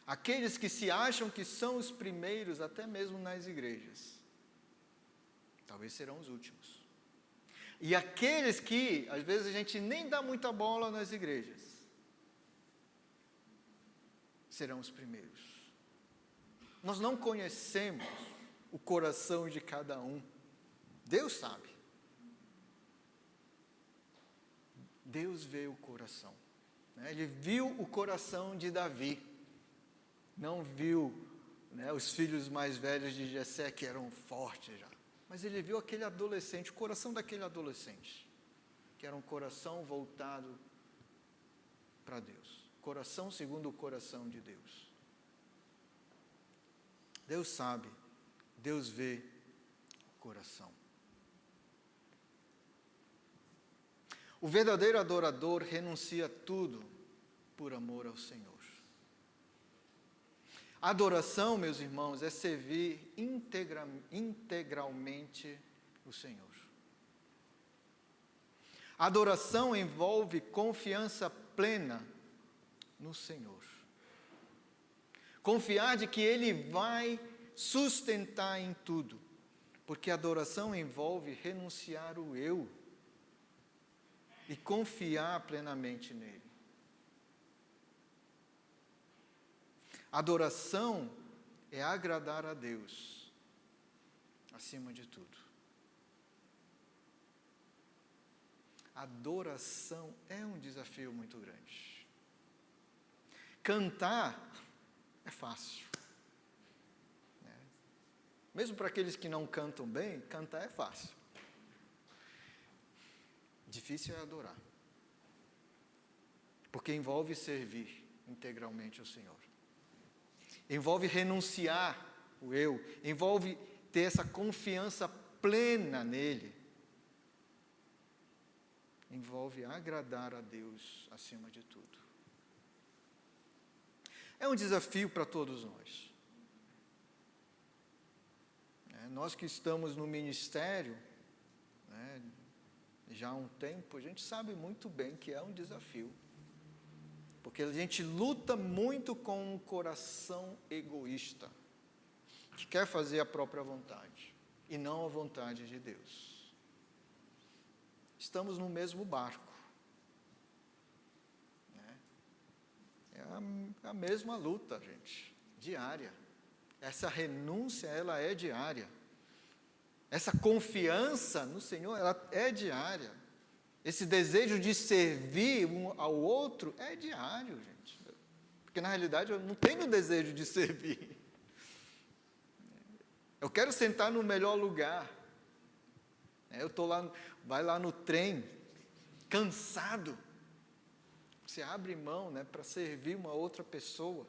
Aqueles que se acham que são os primeiros, até mesmo nas igrejas, talvez serão os últimos. E aqueles que, às vezes, a gente nem dá muita bola nas igrejas, serão os primeiros. Nós não conhecemos o coração de cada um. Deus sabe. Deus vê o coração. Ele viu o coração de Davi. Não viu, os filhos mais velhos de Jessé, que eram fortes já. Mas ele viu aquele adolescente, o coração daquele adolescente, que era um coração voltado para Deus. Coração segundo o coração de Deus. Deus sabe, Deus vê o coração. O verdadeiro adorador renuncia tudo por amor ao Senhor. Adoração, meus irmãos, é servir integralmente o Senhor. Adoração envolve confiança plena no Senhor. Confiar de que Ele vai sustentar em tudo, porque adoração envolve renunciar o eu e confiar plenamente nele. Adoração é agradar a Deus acima de tudo. Adoração é um desafio muito grande. Cantar é fácil. Mesmo para aqueles que não cantam bem, cantar é fácil. Difícil é adorar. Porque envolve servir integralmente ao Senhor. Envolve renunciar o eu. Envolve ter essa confiança plena nele. Envolve agradar a Deus acima de tudo. É um desafio para todos nós. Nós que estamos no ministério, já há um tempo, a gente sabe muito bem que é um desafio. Porque a gente luta muito com um coração egoísta, que quer fazer a própria vontade, e não a vontade de Deus. Estamos no mesmo barco. É a mesma luta, gente, diária. Essa renúncia, ela é diária. Essa confiança no Senhor, ela é diária. Esse desejo de servir um ao outro é diário, gente. Porque, na realidade, eu não tenho desejo de servir. Eu quero sentar no melhor lugar. Eu estou lá, vai lá no trem, cansado. Você abre mão, para servir uma outra pessoa.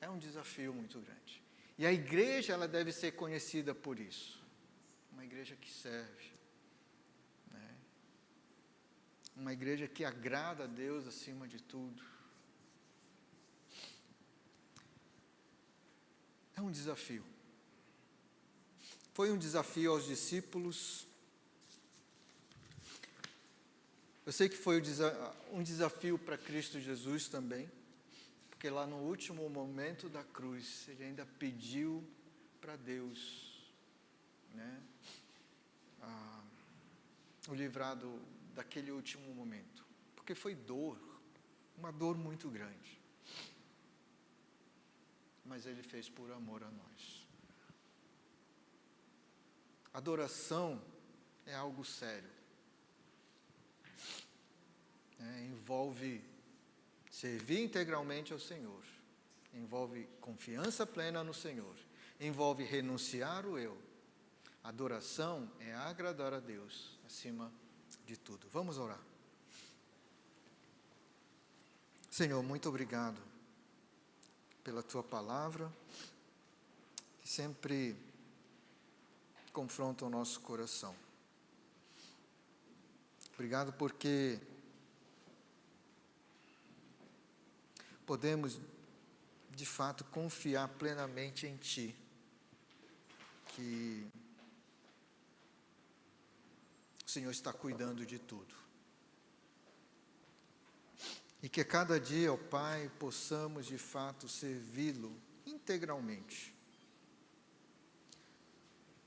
É um desafio muito grande. E a igreja, ela deve ser conhecida por isso. Uma igreja que serve. Uma igreja que agrada a Deus acima de tudo. É um desafio. Foi um desafio aos discípulos. Eu sei que foi um desafio para Cristo Jesus também. Porque lá no último momento da cruz, ele ainda pediu para Deus, o livrar daquele último momento. Porque foi dor, uma dor muito grande. Mas ele fez por amor a nós. Adoração é algo sério. Envolve servir integralmente ao Senhor, envolve confiança plena no Senhor, envolve renunciar o eu. Adoração é agradar a Deus acima de tudo. Vamos orar. Senhor, muito obrigado pela Tua palavra, que sempre confronta o nosso coração. Obrigado porque podemos de fato, confiar plenamente em Ti, que o Senhor está cuidando de tudo. E que a cada dia, ó Pai, possamos de fato servi-lo integralmente,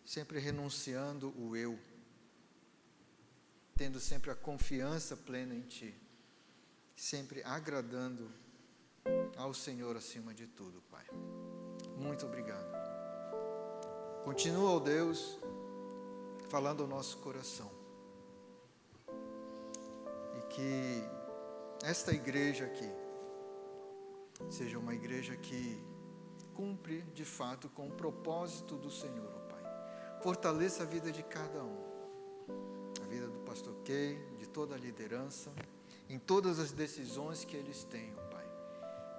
sempre renunciando o eu, tendo sempre a confiança plena em Ti, sempre agradando ao Senhor acima de tudo, Pai. Muito obrigado. Continua, ó Deus, falando ao nosso coração, e que esta igreja aqui seja uma igreja que cumpre de fato com o propósito do Senhor, ó Pai. Fortaleça a vida de cada um, a vida do pastor Key, de toda a liderança, em todas as decisões que eles tenham, Pai,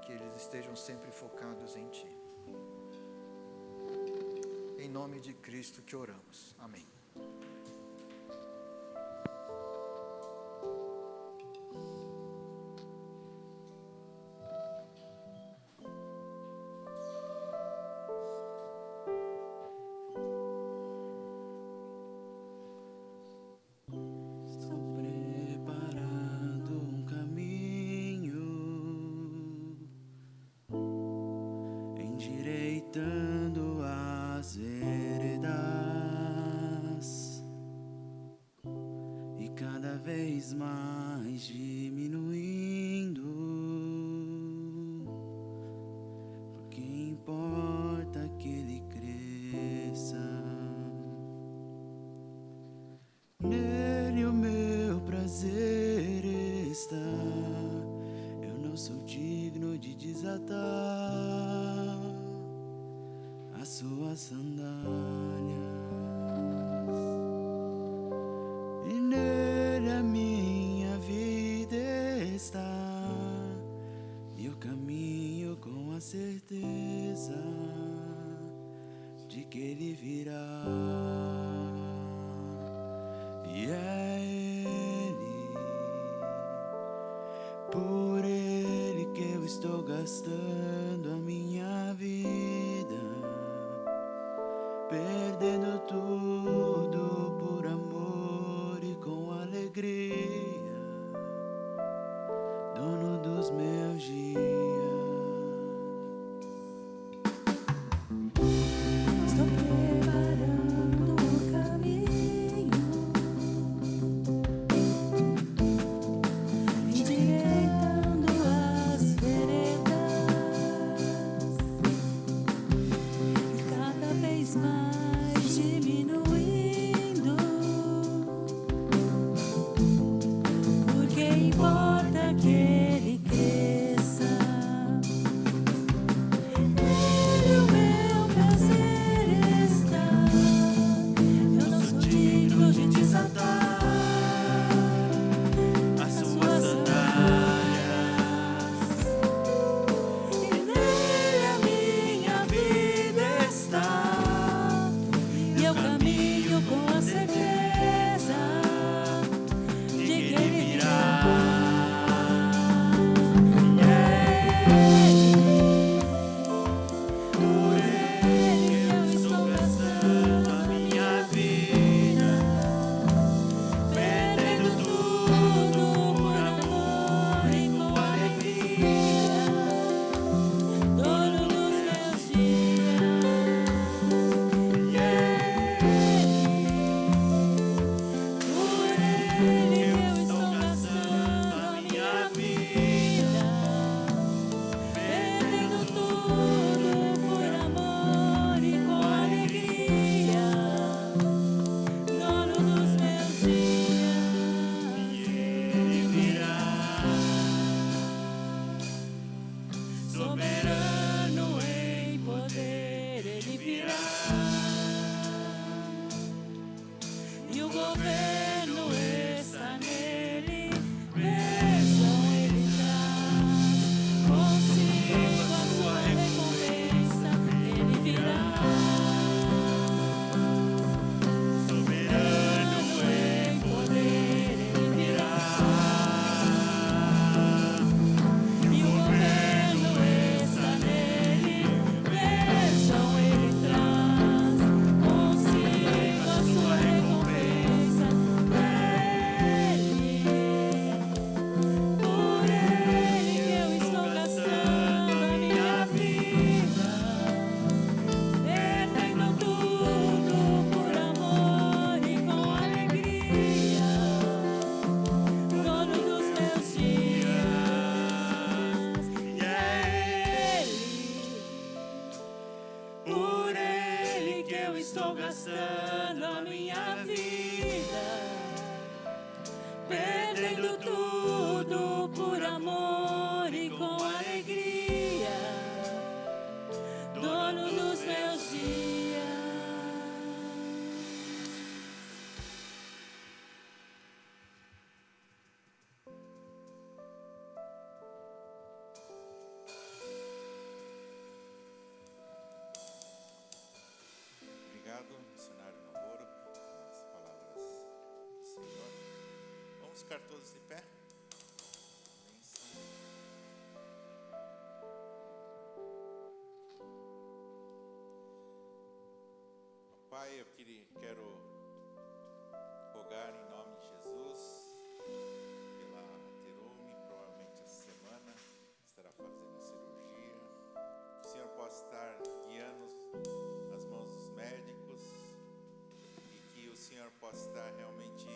que eles estejam sempre focados em Ti. Em nome de Cristo que oramos. Amém. Estou preparando um caminho, endireitando as veredas, e cada vez mais diminuindo, porque importa que ele cresça. Nele o meu prazer está. Eu não sou digno de desatar as suas sandálias. E nele a minha vida está. E eu caminho com a certeza de que ele virá. E é Ele, por Ele que eu estou gastando a minha vida, perdendo tudo por amor e com alegria, dono dos meus dias. Estou preparando o caminho, endireitando as veredas, estou gastando a minha vida, perdendo tudo por amor e com alegria, dono dos meus dias. Obrigado, missionário Noboro, pelas palavras do Senhor. Vamos ficar todos de pé? Pai, eu quero rogar em nome de Jesus pela Terume, provavelmente essa semana estará fazendo cirurgia. Que o Senhor possa estar guiando as mãos dos médicos e que o Senhor possa estar realmente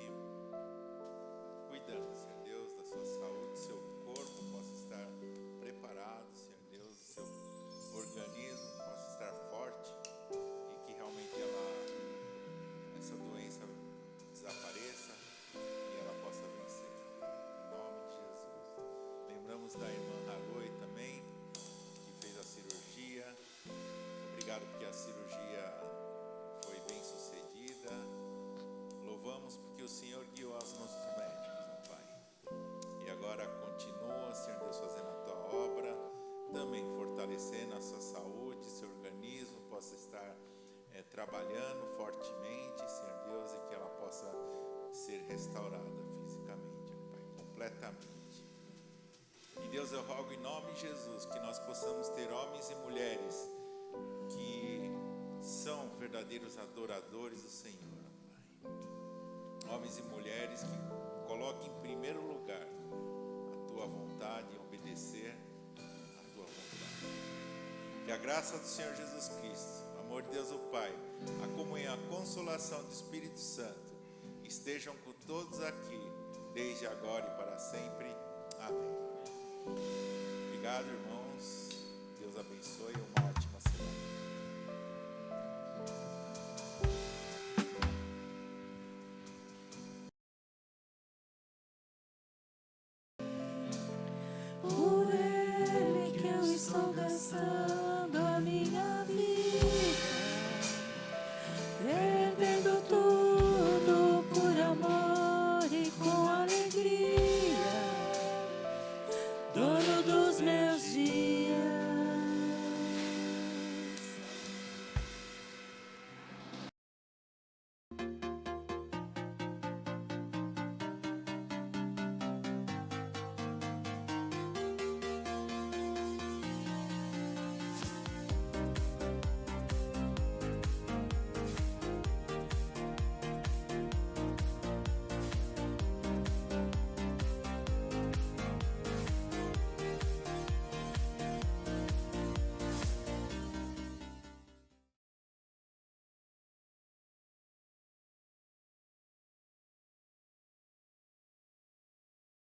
cuidando, Senhor Deus, da sua saúde, do seu corpo possa estar preparado, Senhor Deus, do seu organismo possa estar forte e que realmente essa doença desapareça e ela possa vencer. Em nome de Jesus. Lembramos da irmã Haroi também, que fez a cirurgia. Obrigado porque a cirurgia foi bem sucedida. Louvamos porque o Senhor guiou as mãos dos médicos, ó Pai. E agora continua, Senhor Deus, fazendo a tua obra, também fortalecendo a sua saúde, seu organismo possa estar trabalhando fortemente, Senhor Deus, e que ela possa ser restaurada fisicamente, ó Pai, completamente. E Deus, eu rogo em nome de Jesus que nós possamos ter homens e mulheres que são verdadeiros adoradores do Senhor, ó Pai. Homens e mulheres que coloquem em primeiro lugar a tua vontade e obedecer a tua vontade. Que a graça do Senhor Jesus Cristo, o amor de Deus o Pai, a comunhão, a consolação do Espírito Santo estejam com todos aqui, desde agora e para sempre. Amém. Obrigado, irmãos. Deus abençoe. Uma ótima